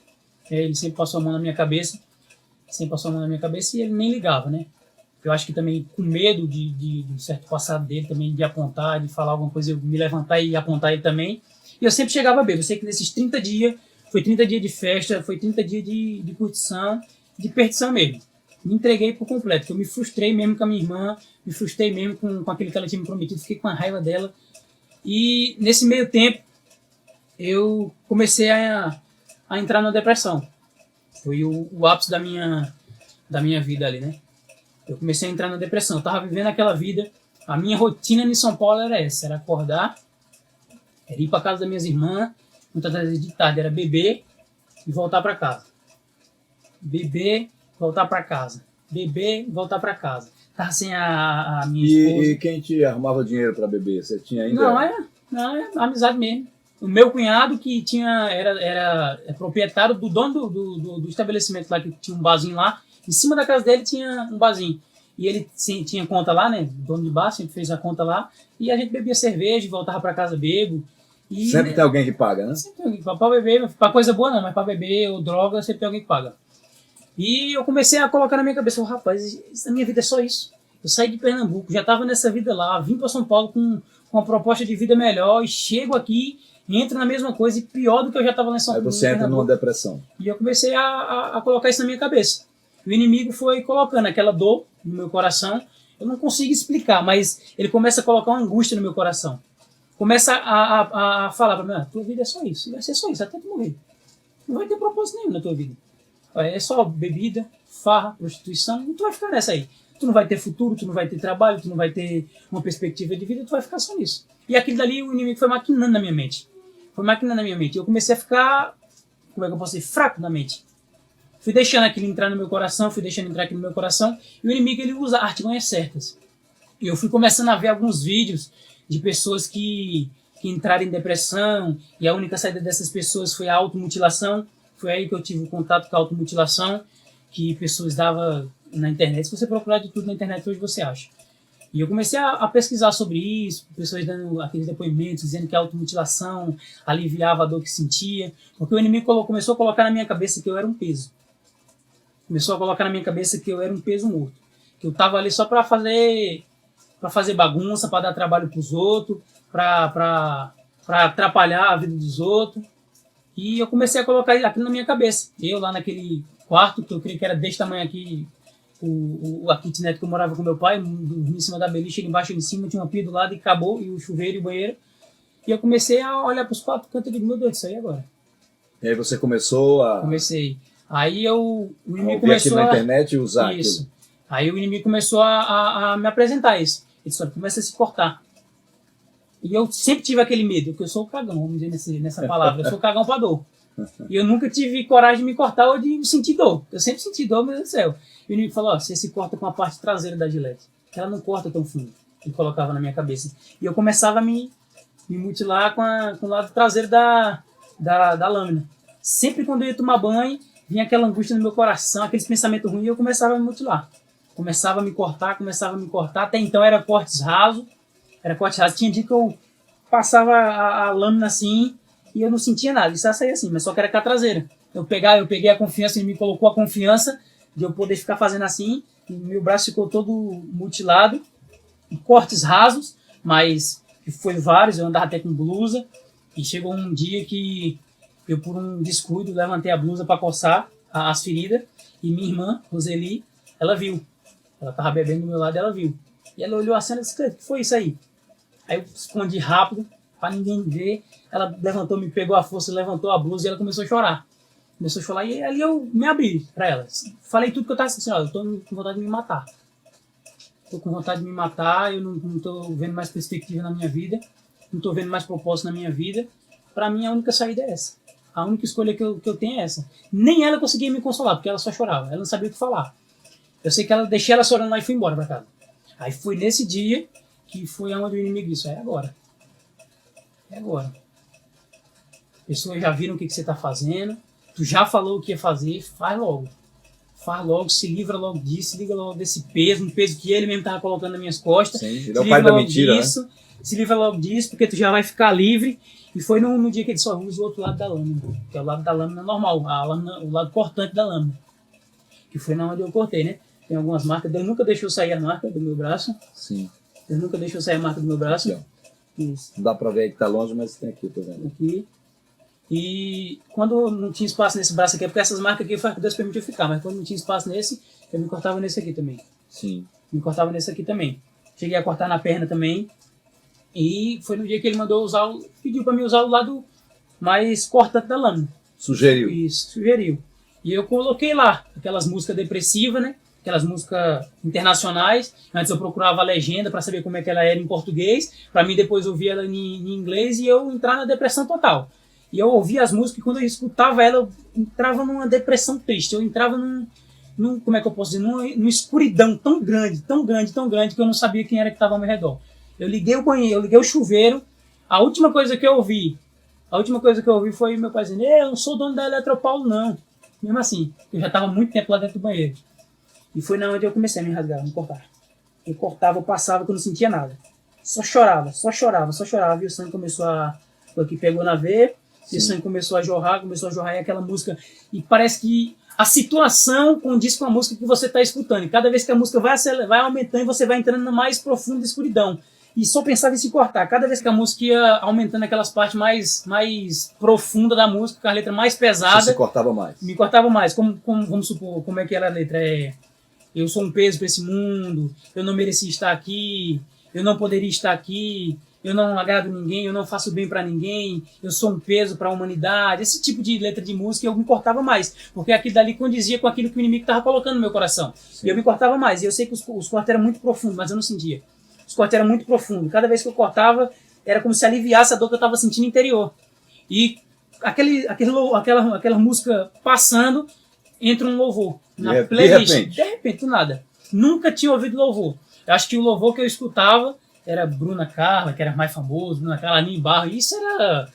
Ele sempre passou a mão na minha cabeça. E ele nem ligava, né? Eu acho que também com medo de um certo passado dele também, de apontar, de falar alguma coisa, eu me levantar e apontar ele também. E eu sempre chegava bêbado. Eu sei que nesses 30 dias, foi 30 dias de festa, foi 30 dias de curtição, de perdição mesmo. Me entreguei por completo, que eu me frustrei mesmo com a minha irmã, me frustrei mesmo com aquilo que ela tinha me prometido, fiquei com a raiva dela. E nesse meio tempo, eu comecei a entrar na depressão. Foi o ápice da minha vida ali, né? Eu comecei a entrar na depressão. Eu estava vivendo aquela vida. A minha rotina em São Paulo era essa. Era acordar, era ir para casa das minhas irmãs, muitas vezes de tarde era beber e voltar para casa. Beber, voltar para casa. Beber, voltar para casa. Estava sem a minha esposa. E quem te arrumava dinheiro para beber? Você tinha ainda? Não, é amizade mesmo. O meu cunhado, que era proprietário do dono do estabelecimento lá, que tinha um barzinho lá. Em cima da casa dele tinha um barzinho. E ele tinha conta lá, né? O dono de bar sempre fez a conta lá. E a gente bebia cerveja e voltava para casa bebo. E, sempre tem alguém que paga, né? Sempre tem alguém que paga. Para beber, para coisa boa não, mas para beber ou droga, sempre tem alguém que paga. E eu comecei a colocar na minha cabeça, rapaz, a minha vida é só isso. Eu saí de Pernambuco, já estava nessa vida lá, vim para São Paulo com uma proposta de vida melhor e chego aqui, entro na mesma coisa e pior do que eu já estava lá em São Paulo. Aí você entra numa depressão. E eu comecei a colocar isso na minha cabeça. O inimigo foi colocando aquela dor no meu coração. Eu não consigo explicar, mas ele começa a colocar uma angústia no meu coração. Começa a falar para mim, tua vida é só isso, vai ser só isso, até tu morrer. Não vai ter propósito nenhum na tua vida. É só bebida, farra, prostituição, e tu vai ficar nessa aí. Tu não vai ter futuro, tu não vai ter trabalho, tu não vai ter uma perspectiva de vida, tu vai ficar só nisso. E aquilo dali o inimigo foi maquinando na minha mente. E eu comecei a ficar, como é que eu posso dizer, fraco na mente. Fui deixando aquilo entrar no meu coração, e o inimigo ele usa artimanhas certas. E eu fui começando a ver alguns vídeos de pessoas que entraram em depressão, e a única saída dessas pessoas foi a automutilação. Foi aí que eu tive contato com a automutilação, que pessoas davam na internet. Se você procurar de tudo na internet hoje, você acha. E eu comecei a pesquisar sobre isso, pessoas dando aqueles depoimentos, dizendo que a automutilação aliviava a dor que sentia, porque o inimigo começou a colocar na minha cabeça que eu era um peso. Começou a colocar na minha cabeça que eu era um peso morto. Que eu estava ali só para fazer bagunça, para dar trabalho para os outros, para atrapalhar a vida dos outros. E eu comecei a colocar aquilo na minha cabeça. Eu lá naquele quarto, que eu creio que era desse tamanho aqui, a kitnet que eu morava com meu pai, em cima da beliche, embaixo e em cima, tinha uma pia do lado e acabou, e o chuveiro e o banheiro. E eu comecei a olhar para os 4 cantos e digo, meu Deus, isso aí agora. E aí você começou a... Comecei. Aí o inimigo começou começou aqui na internet e usar isso. aquilo. Aí o inimigo começou a me apresentar isso. Ele disse, começa a se cortar. E eu sempre tive aquele medo, porque eu sou o cagão, vamos dizer nessa palavra, eu sou cagão pra dor. E eu nunca tive coragem de me cortar ou de sentir dor. Eu sempre senti dor, meu Deus do céu. E o inimigo falou, você se corta com a parte traseira da gilete, que ela não corta tão fundo. Ele colocava na minha cabeça. E eu começava a me mutilar com o lado traseiro da lâmina. Sempre quando eu ia tomar banho, vinha aquela angústia no meu coração, aqueles pensamentos ruins, e eu começava a me mutilar. começava a me cortar, até então era cortes rasos, tinha dia que eu passava a lâmina assim e eu não sentia nada, isso saía assim, mas só que era com a traseira. Eu peguei a confiança, ele me colocou a confiança de eu poder ficar fazendo assim, e meu braço ficou todo mutilado, cortes rasos, mas foi vários, eu andava até com blusa, e chegou um dia que eu, por um descuido, levantei a blusa para coçar as feridas, e minha irmã, Roseli, ela viu. Ela estava bebendo do meu lado, ela viu. E ela olhou a cena e disse, o que foi isso aí? Aí eu escondi rápido, para ninguém ver. Ela levantou, me pegou a força, levantou a blusa e ela começou a chorar. E ali eu me abri para ela. Falei tudo que eu estava assim, olha, eu estou com vontade de me matar. Estou com vontade de me matar, eu não estou vendo mais perspectiva na minha vida, não estou vendo mais propósito na minha vida. Para mim, a única saída é essa. A única escolha que eu tenho é essa. Nem ela conseguia me consolar, porque ela só chorava. Ela não sabia o que falar. Eu sei que deixei ela chorando lá e fui embora para casa. Aí foi nesse dia que foi onde o inimigo disse, é agora. É agora. Pessoas já viram o que você está fazendo, tu já falou o que ia fazer, faz logo. Faz logo, se livra logo disso, se livra logo desse peso, um peso que ele mesmo estava colocando nas minhas costas. Sim, ele é o pai da mentira, disso, né? Se livra logo disso, porque tu já vai ficar livre. E foi no dia que ele só usa o outro lado da lâmina, que é o lado da lâmina normal, o lado cortante da lâmina. Que foi na onde eu cortei, né? Tem algumas marcas, Deus nunca deixou sair a marca do meu braço. Sim. Deus nunca deixou sair a marca do meu braço. Aqui, isso. Não dá pra ver aí que tá longe, mas tem aqui, tô vendo. Aqui. E quando não tinha espaço nesse braço aqui, é porque essas marcas aqui foi que Deus permitiu ficar, mas quando não tinha espaço nesse, eu me cortava nesse aqui também. Sim. Me cortava nesse aqui também. Cheguei a cortar na perna também. E foi no dia que ele mandou pediu pra mim usar o lado mais cortante da lâmina. Sugeriu. Isso, sugeriu. E eu coloquei lá aquelas músicas depressivas, né? Aquelas músicas internacionais. Antes eu procurava a legenda para saber como é que ela era em português, para mim depois ouvir ela em inglês e eu entrar na depressão total. E eu ouvia as músicas e quando eu escutava ela, eu entrava numa depressão triste. Eu entrava como é que eu posso dizer? Numa escuridão tão grande, tão grande, tão grande que eu não sabia quem era que estava ao meu redor. Eu liguei o banheiro, eu liguei o chuveiro. A última coisa que eu ouvi foi meu pai dizendo, eu não sou dono da Eletropaulo, não. Mesmo assim, eu já estava muito tempo lá dentro do banheiro. E foi na onde eu comecei a me rasgar, a me cortar. Eu cortava, eu passava, que eu não sentia nada. Só chorava. E o sangue começou aqui pegou na veia, e o sangue começou a jorrar, e aquela música. E parece que a situação condiz com a música que você está escutando. E cada vez que a música vai aumentando, você vai entrando na mais profunda escuridão. E só pensava em se cortar. Cada vez que a música ia aumentando aquelas partes mais profundas da música, com a letra mais pesada... Você se cortava mais. Me cortava mais. Vamos supor, como é que era a letra? Eu sou um peso para esse mundo, eu não merecia estar aqui, eu não poderia estar aqui, eu não agrado ninguém, eu não faço bem para ninguém, eu sou um peso para a humanidade. Esse tipo de letra de música eu me cortava mais, porque aquilo dali condizia com aquilo que o inimigo estava colocando no meu coração. Sim. E eu me cortava mais. E eu sei que os cortes eram muito profundos, mas eu não sentia. Os cortes eram muito profundos. Cada vez que eu cortava, era como se aliviasse a dor que eu estava sentindo interior. E aquela música passando, entra um louvor na playlist. De repente, do nada. Nunca tinha ouvido louvor. Eu acho que o louvor que eu escutava era Bruna Carla, que era mais famoso, Bruna Carla, Aninho Barro. Isso era...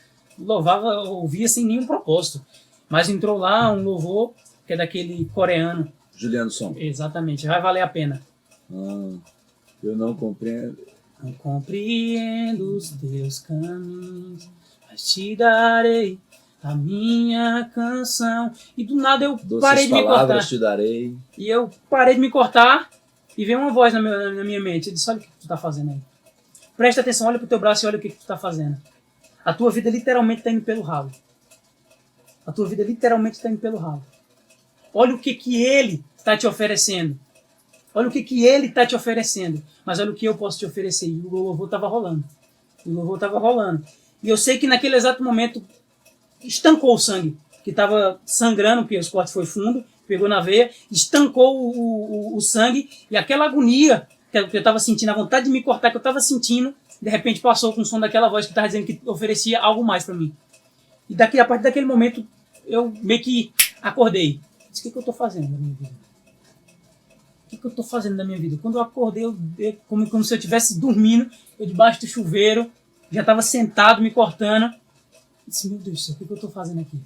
ouvia sem nenhum propósito. Mas entrou lá um louvor que é daquele coreano. Juliano Som. Exatamente. Vai valer a pena. Eu não compreendo. Não compreendo os teus caminhos, mas te darei a minha canção. E do nada eu parei de me cortar. Te darei. E eu parei de me cortar e veio uma voz na minha mente. Eu disse, olha o que tu tá fazendo aí. Presta atenção, olha pro teu braço e olha o que tu tá fazendo. A tua vida literalmente tá indo pelo ralo. A tua vida literalmente tá indo pelo ralo. Olha o que ele tá te oferecendo. Olha o que ele está te oferecendo. Mas olha o que eu posso te oferecer. E o louvor estava rolando. E eu sei que naquele exato momento estancou o sangue. Que estava sangrando, porque o corte foi fundo. Pegou na veia. Estancou o sangue. E aquela agonia que eu estava sentindo, a vontade de me cortar que eu estava sentindo, de repente passou com o som daquela voz que estava dizendo que oferecia algo mais para mim. E a partir daquele momento, eu meio que acordei. Disse, o que eu estou fazendo na minha vida? O que eu estou fazendo da minha vida? Quando eu acordei, como se eu estivesse dormindo, eu debaixo do chuveiro, já estava sentado, me cortando. Eu disse, meu Deus do céu, o que eu estou fazendo aqui?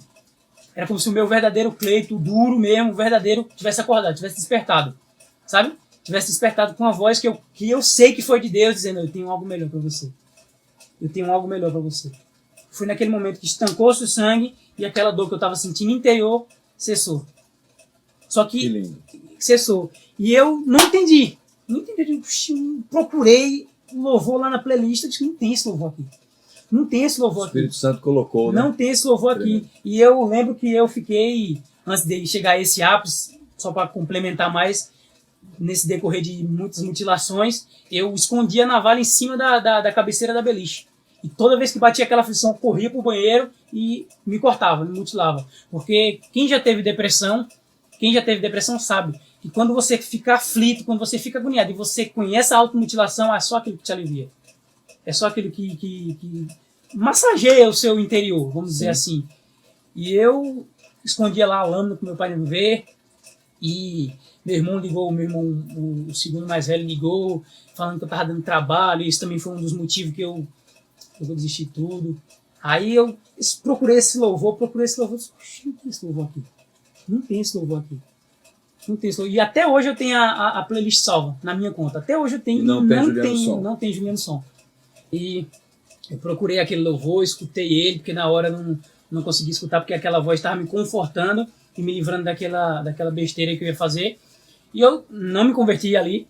Era como se o meu verdadeiro Cleito, duro mesmo, o verdadeiro, tivesse acordado, tivesse despertado. Sabe? tivesse despertado com uma voz que eu sei que foi de Deus, dizendo, eu tenho algo melhor para você. Eu tenho algo melhor para você. Foi naquele momento que estancou-se o sangue e aquela dor que eu estava sentindo interior cessou. Só que cessou. E eu não entendi. Não entendi. Eu procurei louvor lá na playlist, eu disse, não tem esse louvor aqui. Não tem esse louvor aqui. O Espírito Santo colocou, né? Não tem esse louvor aqui. E eu lembro que eu fiquei, antes de chegar a esse ápice, só para complementar mais, nesse decorrer de muitas mutilações, eu escondia a navalha em cima da cabeceira da beliche. E toda vez que batia aquela aflição, corria pro banheiro e me cortava, me mutilava. Porque quem já teve depressão sabe que quando você fica aflito, quando você fica agoniado e você conhece a automutilação, é só aquilo que te alivia. É só aquilo que massageia o seu interior, vamos dizer assim. E eu escondia lá a lâmina para meu pai não ver. E meu irmão ligou, o segundo mais velho ligou, falando que eu estava dando trabalho. Isso também foi um dos motivos que eu desisti de tudo. Aí eu procurei esse louvor. Disse, não tem esse louvor aqui. Não tem esse louvor aqui. Não tem esse louvor. E até hoje eu tenho a playlist salva na minha conta. Até hoje eu tenho. Não tem Juliano Som. E eu procurei aquele louvor, escutei ele, porque na hora não consegui escutar, porque aquela voz estava me confortando e me livrando daquela besteira que eu ia fazer. E eu não me converti ali,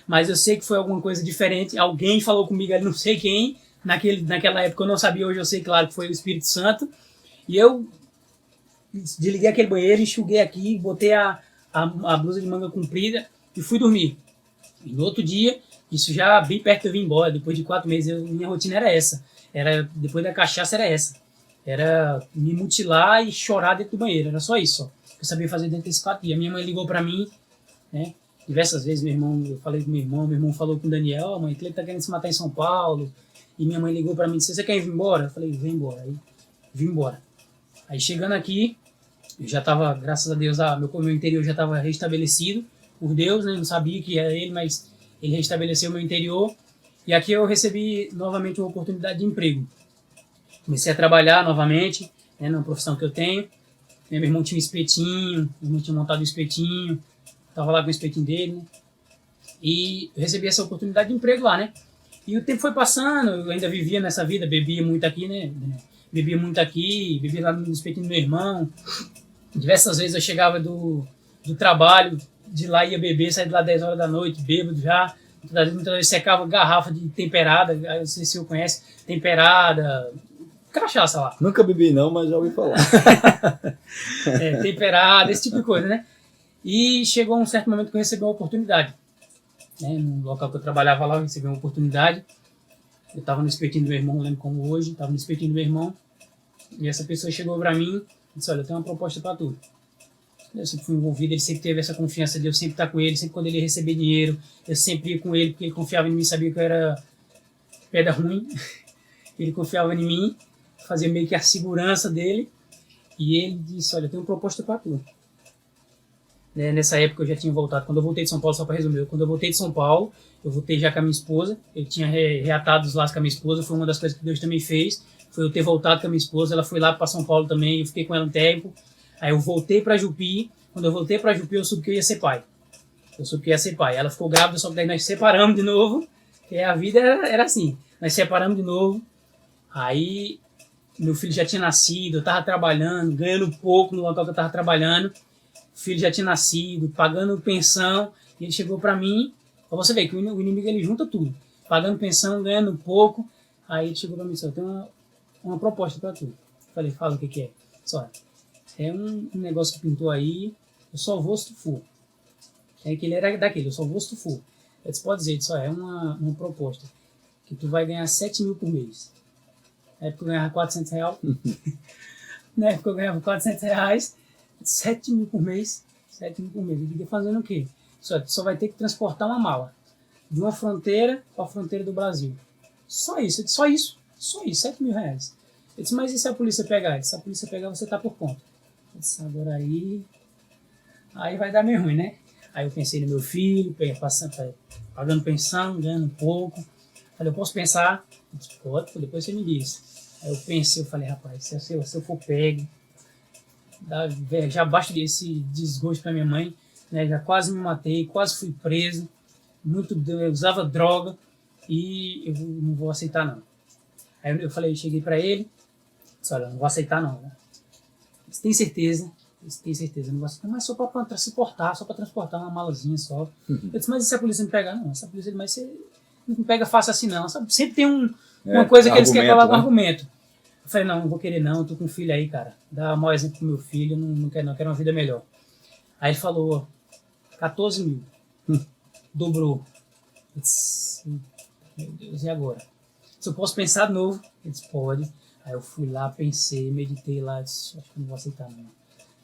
mas eu sei que foi alguma coisa diferente. Alguém falou comigo ali, não sei quem, naquela época eu não sabia, hoje eu sei, claro, que foi o Espírito Santo. E eu desliguei aquele banheiro, enxuguei aqui, botei a blusa de manga comprida e fui dormir. E no outro dia, isso já bem perto de eu vir embora, depois de 4 meses, minha rotina era essa. Depois da cachaça era essa. Era me mutilar e chorar dentro do banheiro, era só isso. Eu sabia fazer dentro desses 4 dias. Minha mãe ligou pra mim, né? Diversas vezes eu falei com meu irmão falou com o Daniel, mãe, que ele tá querendo se matar em São Paulo. E minha mãe ligou pra mim e disse, você quer ir embora? Eu falei, vem embora. Aí vim embora. Aí chegando aqui, eu já tava, graças a Deus, meu interior já estava restabelecido por Deus, né? Não sabia que era ele, mas ele restabeleceu o meu interior. E aqui eu recebi novamente uma oportunidade de emprego. Comecei a trabalhar novamente, né, na profissão que eu tenho. Meu irmão tinha um espetinho, meu irmão tinha montado um espetinho, estava lá com o espetinho dele, né? E eu recebi essa oportunidade de emprego lá, né? E o tempo foi passando, eu ainda vivia nessa vida, bebia muito aqui, né? Bebia muito aqui, bebia lá no espetinho do meu irmão. Diversas vezes eu chegava do trabalho, de lá ia beber, saía de lá 10 horas da noite, bêbado já. Muitas vezes secava garrafa de temperada, não sei se o senhor conhece, temperada, cachaça lá. Nunca bebi não, mas já ouvi falar. Temperada, esse tipo de coisa, né? E chegou um certo momento que eu recebi uma oportunidade. Né? No local que eu trabalhava lá, eu recebi uma oportunidade. Eu estava no espetinho do meu irmão, lembro como hoje, estava no espetinho do meu irmão. E essa pessoa chegou para mim e disse, olha, eu tenho uma proposta para tu. Eu sempre fui envolvido, ele sempre teve essa confiança de eu sempre estar com ele, sempre quando ele ia receber dinheiro, eu sempre ia com ele, porque ele confiava em mim, sabia que eu era pedra ruim. Ele confiava em mim, fazia meio que a segurança dele. E ele disse, olha, eu tenho uma proposta para tu. Nessa época eu já tinha voltado, quando eu voltei de São Paulo, só para resumir, quando eu voltei de São Paulo, eu voltei já com a minha esposa, eu tinha reatado os laços com a minha esposa, foi uma das coisas que Deus também fez, foi eu ter voltado com a minha esposa, ela foi lá para São Paulo também, eu fiquei com ela um tempo, aí eu voltei para Jupi, quando eu voltei para Jupi eu soube que eu ia ser pai. Ela ficou grávida, só que daí nós separamos de novo, porque a vida era assim, nós separamos de novo, aí meu filho já tinha nascido, eu estava trabalhando, ganhando pouco no local que eu estava trabalhando, o filho já tinha nascido, pagando pensão, e ele chegou para mim, pra você ver que o inimigo ele junta tudo, pagando pensão, ganhando pouco, aí ele chegou para mim e disse, eu tenho uma proposta para tu. Eu falei, fala o que é. Só, é um negócio que pintou aí, eu só vou se tu for. É que ele era daquele, eu só vou se tu for. Eu disse, pode dizer, só é uma proposta, que tu vai ganhar 7 mil por mês. Na época eu ganhava 400 reais. Na época eu ganhava 400 reais. 7 mil por mês. 7 mil por mês. Eu fiquei fazendo o quê? Só vai ter que transportar uma mala. De uma fronteira para a fronteira do Brasil. Só isso. Só isso. 7 mil reais. Eu disse, mas e se a polícia pegar? Se a polícia pegar, você tá por conta. Eu disse, agora aí vai dar meio ruim, né? Aí eu pensei no meu filho, pagando pensão, ganhando pouco. Falei, eu posso pensar? Eu disse, pode, depois você me diz. Aí eu pensei, eu falei, rapaz, se eu for pego, já basta esse desgosto pra minha mãe, né? Já quase me matei, quase fui preso, eu usava droga e eu não vou aceitar não. Aí eu falei, cheguei para ele, disse, olha, não vou aceitar não, né? Você tem certeza? Você tem certeza? Não vou aceitar, mas só para transportar uma malazinha só. Eu disse, mas e se a polícia me pegar? Não, essa polícia, mas você não me pega fácil assim não, sabe? Sempre tem uma coisa que eles querem falar com argumento. Eu falei, não vou querer não, tô com um filho aí, cara. Dá um mau exemplo pro meu filho, não quero não, quero uma vida melhor. Aí ele falou, 14 mil. Dobrou. Eu disse, meu Deus, e agora? Se eu posso pensar de novo? Ele disse, pode. Aí eu fui lá, pensei, meditei lá, disse, acho que não vou aceitar não.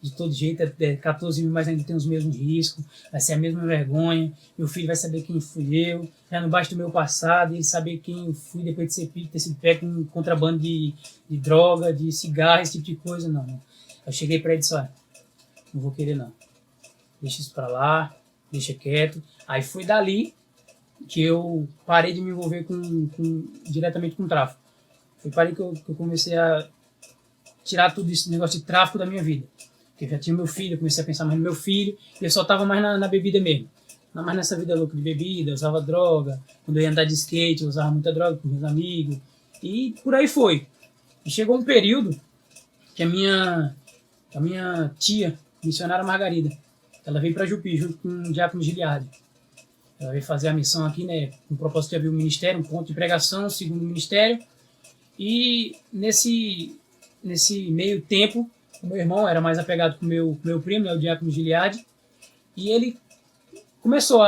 De todo jeito, 14 mil, mas ainda tem os mesmos riscos, vai ser a mesma vergonha, meu filho vai saber quem fui eu, já não basta do meu passado, ele saber quem eu fui depois de ter sido pego com contrabando de droga, de cigarro, esse tipo de coisa, não. Eu cheguei para ele e disse, olha, não vou querer não, deixa isso para lá, deixa quieto. Aí foi dali que eu parei de me envolver diretamente com tráfico. Foi parei que eu comecei a tirar tudo esse negócio de tráfico da minha vida. Porque eu já tinha meu filho, eu comecei a pensar mais no meu filho, e eu só estava mais na bebida mesmo. Não mais nessa vida louca de bebida, eu usava droga. Quando eu ia andar de skate, eu usava muita droga com meus amigos. E por aí foi. E chegou um período que a minha tia, missionária Margarida, ela veio para Jupi, junto com o Diácono Giliardi. Ela veio fazer a missão aqui, né, com o propósito de abrir um ministério, um ponto de pregação, segundo ministério. E nesse meio tempo, o meu irmão era mais apegado com o meu primo, né, o Diácono Giliardi, e ele começou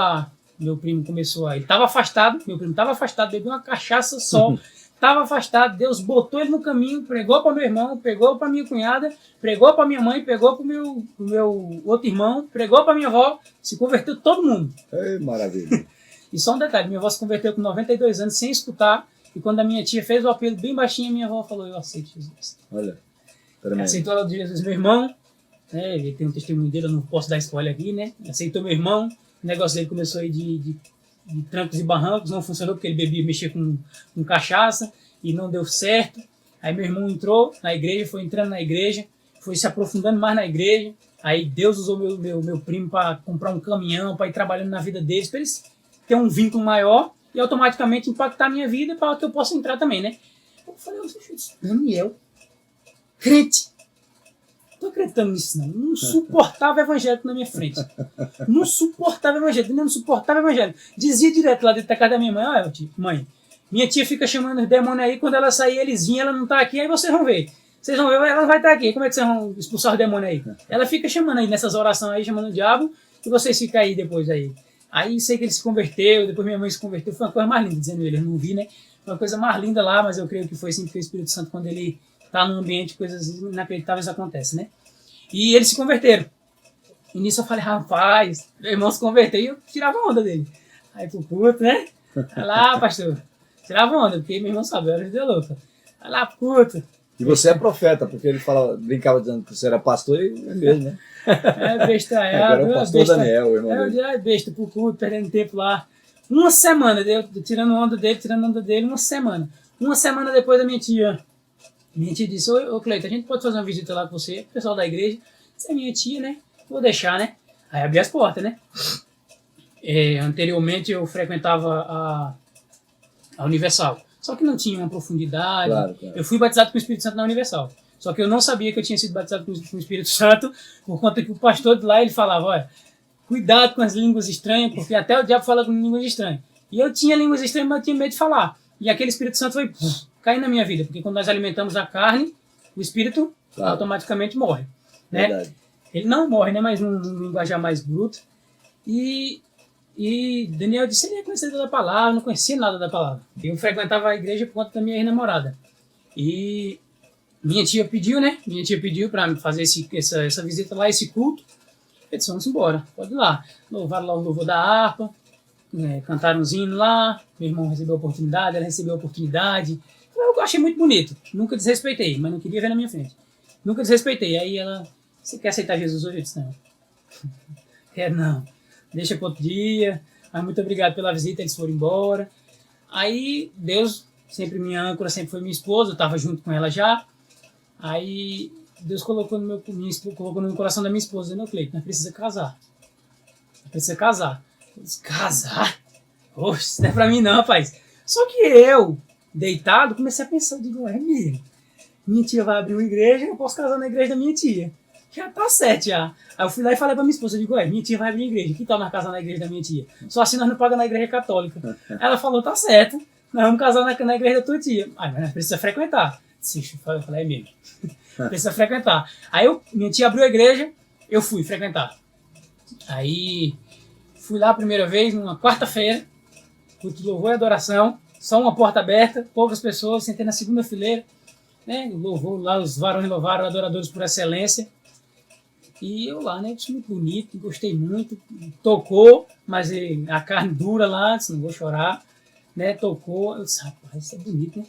ele estava afastado, meu primo estava afastado, bebeu uma cachaça só, estava afastado, Deus botou ele no caminho, pregou para meu irmão, pregou para minha cunhada, pregou para minha mãe, pregou para o meu outro irmão, pregou para minha avó, se converteu todo mundo. Maravilha. E só um detalhe, minha avó se converteu com 92 anos sem escutar, e quando a minha tia fez o apelo bem baixinho, minha avó falou, eu aceito Jesus. Olha. Aceitou a de Jesus, meu irmão, né? Ele tem um testemunho dele, eu não posso dar spoiler aqui, né? Aceitou meu irmão, o negócio dele começou aí de trancos e barrancos, não funcionou porque ele bebia, mexia com cachaça e não deu certo. Aí meu irmão entrou na igreja, foi entrando na igreja, foi se aprofundando mais na igreja. Aí Deus usou meu primo para comprar um caminhão, para ir trabalhando na vida deles, para eles terem um vínculo maior e automaticamente impactar a minha vida para que eu possa entrar também, né? Eu falei, Daniel, crente, não tô acreditando nisso não suportava evangélico na minha frente, não suportava evangélico, dizia direto lá dentro da casa da minha mãe, olha mãe, minha tia fica chamando os demônios aí, quando ela sair eles vinham, ela não tá aqui, aí vocês vão ver, ela vai estar aqui, como é que vocês vão expulsar os demônios aí? Ela fica chamando aí nessas orações aí, chamando o diabo, e vocês ficam aí depois aí sei que ele se converteu, depois minha mãe se converteu, foi uma coisa mais linda, dizendo ele, eu não vi, né, foi uma coisa mais linda lá, mas eu creio que foi sim, porque o Espírito Santo, quando ele tá num ambiente, coisas inacreditáveis acontecem, né? E eles se converteram. E nisso eu falei, rapaz, meu irmão se converteu e eu tirava onda dele. Aí pro puto, né? Vai lá, pastor. Tirava onda, porque meu irmão sabe, eu era de louca. Vai lá, puto. E você é profeta, porque ele brincava dizendo que você era pastor e é mesmo, né? É besta, agora é o pastor Daniel, o irmão dele. É besta pro puto, perdendo tempo lá. Uma semana, tirando onda dele, uma semana. Uma semana depois a minha tia disse, ô Cleiton, a gente pode fazer uma visita lá com você, pessoal da igreja, você é minha tia, né? Vou deixar, né? Aí abri as portas, né? Anteriormente eu frequentava a Universal, só que não tinha uma profundidade. Claro. Eu fui batizado com o Espírito Santo na Universal, só que eu não sabia que eu tinha sido batizado com o Espírito Santo, por conta que o pastor de lá, ele falava, olha, cuidado com as línguas estranhas, porque até o diabo fala com línguas estranhas. E eu tinha línguas estranhas, mas eu tinha medo de falar. E aquele Espírito Santo foi cair na minha vida, porque quando nós alimentamos a carne, o espírito automaticamente morre, né? Verdade. Ele não morre, né? Mas num linguajar mais bruto. E Daniel disse, ele ia conhecer da palavra, não conhecia nada da palavra. Eu frequentava a igreja por conta da minha ex-namorada. E minha tia pediu, né? Minha tia pediu para fazer essa visita lá, esse culto. Eu disse, vamos embora, pode ir lá. Louvaram lá o louvor da harpa, cantaram uns hinos lá, meu irmão recebeu a oportunidade, ela recebeu a oportunidade. Eu achei muito bonito, nunca desrespeitei, mas não queria ver na minha frente. Nunca desrespeitei. Aí ela, você quer aceitar Jesus hoje? Eu disse, não. Quero não. Deixa para outro dia. Mas muito obrigado pela visita, eles foram embora. Aí Deus, sempre minha âncora, sempre foi minha esposa, eu estava junto com ela já. Aí Deus colocou no coração da minha esposa, dizendo, Cleiton, nós precisamos casar. precisa casar. Eu disse, casar? Oxe, isso não é pra mim não, rapaz. Só que eu, deitado, comecei a pensar, eu digo, é mesmo. Minha tia vai abrir uma igreja, eu posso casar na igreja da minha tia. Já tá certo já. Aí eu fui lá e falei pra minha esposa, eu digo, minha tia vai abrir uma igreja, que tal nós casar na igreja da minha tia? Só assim nós não pagamos na igreja católica. Ela falou, tá certo, nós vamos casar na igreja da tua tia. Mas nós precisa frequentar. Eu falei, é mesmo. Precisa frequentar. Aí minha tia abriu a igreja, eu fui frequentar. Aí fui lá a primeira vez, numa quarta-feira, culto de louvor e adoração, só uma porta aberta, poucas pessoas, sentei na segunda fileira, né? Louvor lá, os varões louvaram, adoradores por excelência. E eu lá, né? Isso muito bonito, gostei muito. Tocou, mas a carne dura lá, disse, não vou chorar, né? Tocou, eu disse, rapaz, isso é bonito, né?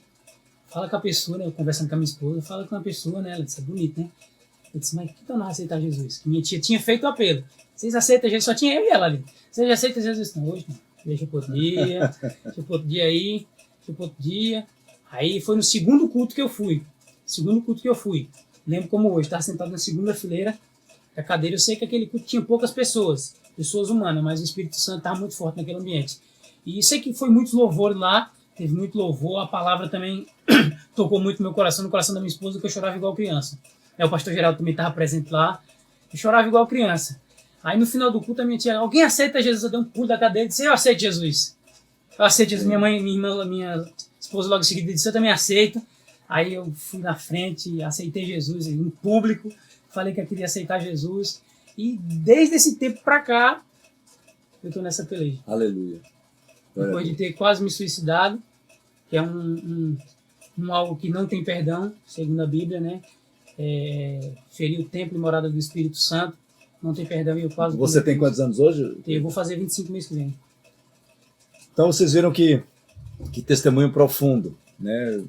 Fala com a pessoa, né? Eu conversando com a minha esposa, fala com a pessoa, né? Ela disse, é bonito, né? Eu disse, mas que tal não aceitar Jesus? Que minha tia tinha feito o apelo. Vocês aceitam Jesus? Só tinha eu e ela ali. Vocês aceitam Jesus? Não, hoje não. Deixa pro outro dia, deixa pro outro dia aí, deixa pro outro dia. Aí foi no segundo culto que eu fui. Lembro como hoje, estava sentado na segunda fileira da cadeira. Eu sei que aquele culto tinha poucas pessoas humanas, mas o Espírito Santo estava muito forte naquele ambiente. E sei que foi muito louvor lá, teve muito louvor, a palavra também tocou muito no meu coração, no coração da minha esposa, que eu chorava igual criança. O pastor Geraldo também estava presente lá, eu chorava igual criança. Aí no final do culto a minha tia, alguém aceita Jesus? Eu dei um pulo da cadeira e disse, eu aceito Jesus. Eu aceito Jesus. Minha esposa logo em seguida disse, eu também aceito. Aí eu fui na frente, aceitei Jesus em público, falei que eu queria aceitar Jesus. E desde esse tempo pra cá, eu estou nessa peleja. Aleluia. Depois de ter quase me suicidado, que é um algo que não tem perdão, segundo a Bíblia, né? Ferir o templo e morada do Espírito Santo, não tem perdão e eu quase... Você tem quantos anos hoje? Eu vou fazer 25 meses que vem. Então vocês viram que testemunho profundo, né?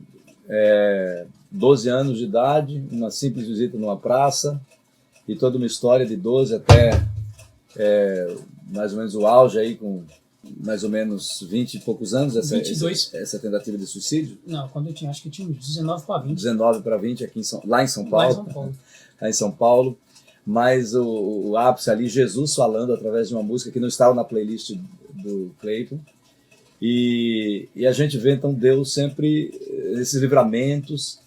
12 anos de idade, uma simples visita numa praça e toda uma história de 12 até mais ou menos o auge aí com mais ou menos 20 e poucos anos, 22. Essa tentativa de suicídio? Não, quando eu tinha, acho que eu tinha uns 19 para 20. 19 para 20 aqui lá em São Paulo. Lá em São Paulo. Mas o ápice ali, Jesus falando através de uma música que não estava na playlist do Cleiton. E a gente vê então Deus sempre, esses livramentos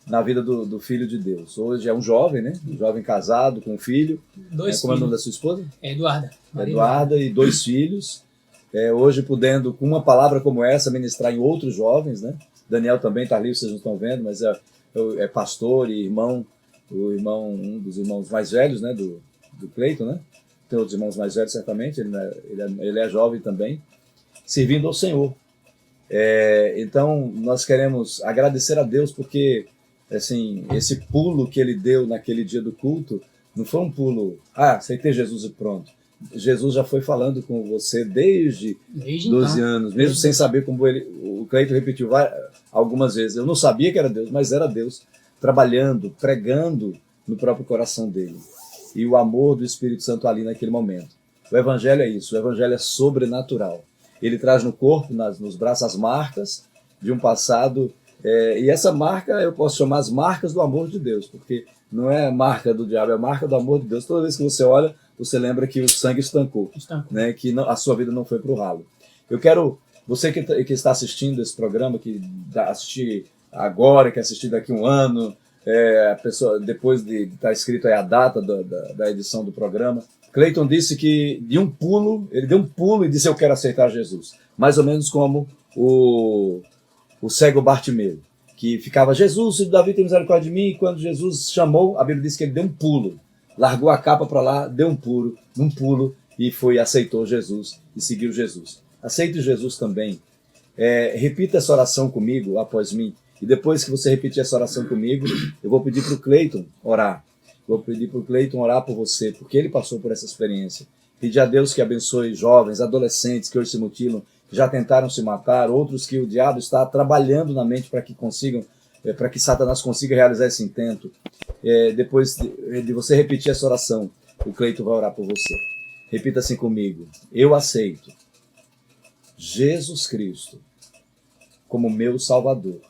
na vida do Filho de Deus. Hoje é um jovem, né? Um jovem casado com um filho. Dois como é o nome da sua esposa? Eduarda. Eduarda e 2 filhos. Hoje podendo, com uma palavra como essa, ministrar em outros jovens, né? Daniel também está ali, vocês não estão vendo, mas é pastor e irmão, um dos irmãos mais velhos, né? Do Cleiton, né? Tem outros irmãos mais velhos, certamente, ele é jovem também, servindo ao Senhor. Então, nós queremos agradecer a Deus porque, assim, esse pulo que ele deu naquele dia do culto, não foi um pulo, aceitei Jesus e pronto. Jesus já foi falando com você desde 12 então, anos, mesmo sem saber como o Cleiton repetiu algumas vezes. Eu não sabia que era Deus, mas era Deus trabalhando, pregando no próprio coração dele. E o amor do Espírito Santo ali naquele momento. O Evangelho é isso, o Evangelho é sobrenatural. Ele traz no corpo, nos braços, as marcas de um passado, e essa marca eu posso chamar as marcas do amor de Deus, porque não é marca do diabo, é marca do amor de Deus. Toda vez que você olha, você lembra que o sangue estancou. Né, que a sua vida não foi para o ralo. Eu quero, você que está assistindo esse programa, que assistir agora, que assistir daqui a um ano, a pessoa, depois de estar escrito aí a data da edição do programa, Cleiton disse que ele deu um pulo e disse, eu quero aceitar Jesus. Mais ou menos como o cego Bartimeu, que ficava, Jesus, filho de Davi, tem misericórdia de mim, e quando Jesus chamou, a Bíblia diz que ele deu um pulo, largou a capa para lá, deu um pulo, e aceitou Jesus e seguiu Jesus. Aceite Jesus também. Repita essa oração comigo, após mim, e depois que você repetir essa oração comigo, eu vou pedir para o Cleiton orar. Vou pedir para o Cleiton orar por você, porque ele passou por essa experiência. Pedir a Deus que abençoe jovens, adolescentes que hoje se mutilam, que já tentaram se matar, outros que o diabo está trabalhando na mente para que consigam, para que Satanás consiga realizar esse intento. Depois de você repetir essa oração, o Cleiton vai orar por você. Repita assim comigo: eu aceito Jesus Cristo como meu Salvador.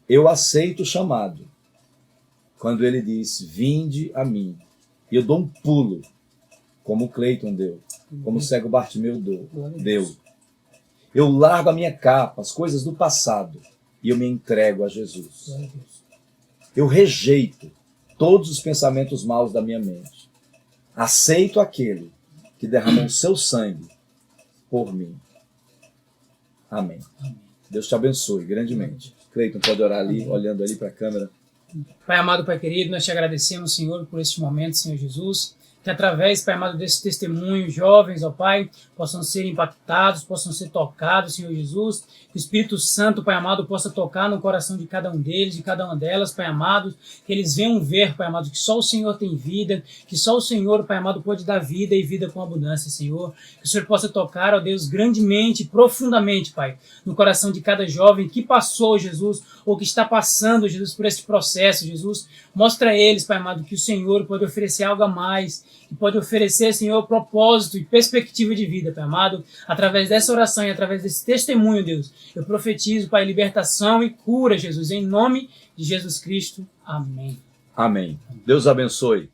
Eu aceito o chamado quando ele diz, vinde a mim. E eu dou um pulo como o Cleiton deu, como o cego Bartimeu deu. Glória a Deus. Eu largo a minha capa, as coisas do passado, e eu me entrego a Jesus. Glória a Deus. Eu rejeito todos os pensamentos maus da minha mente. Aceito aquele que derramou o seu sangue por mim. Amém. Amém. Deus te abençoe grandemente. Cleiton, pode orar ali, olhando ali para a câmera. Pai amado, Pai querido, nós te agradecemos, Senhor, por este momento, Senhor Jesus, que através, Pai amado, desse testemunho, jovens, ó Pai, possam ser impactados, possam ser tocados, Senhor Jesus, que o Espírito Santo, Pai amado, possa tocar no coração de cada um deles, de cada uma delas, Pai amado, que eles venham ver, Pai amado, que só o Senhor tem vida, que só o Senhor, Pai amado, pode dar vida e vida com abundância, Senhor, que o Senhor possa tocar, ó Deus, grandemente, profundamente, Pai, no coração de cada jovem que passou, Jesus, ou que está passando, Jesus, por esse processo, Jesus, mostra a eles, Pai amado, que o Senhor pode oferecer algo a mais, que pode oferecer, Senhor, propósito e perspectiva de vida, Pai amado, através dessa oração e através desse testemunho, Deus, eu profetizo, Pai, libertação e cura, Jesus, em nome de Jesus Cristo. Amém. Amém. Deus abençoe.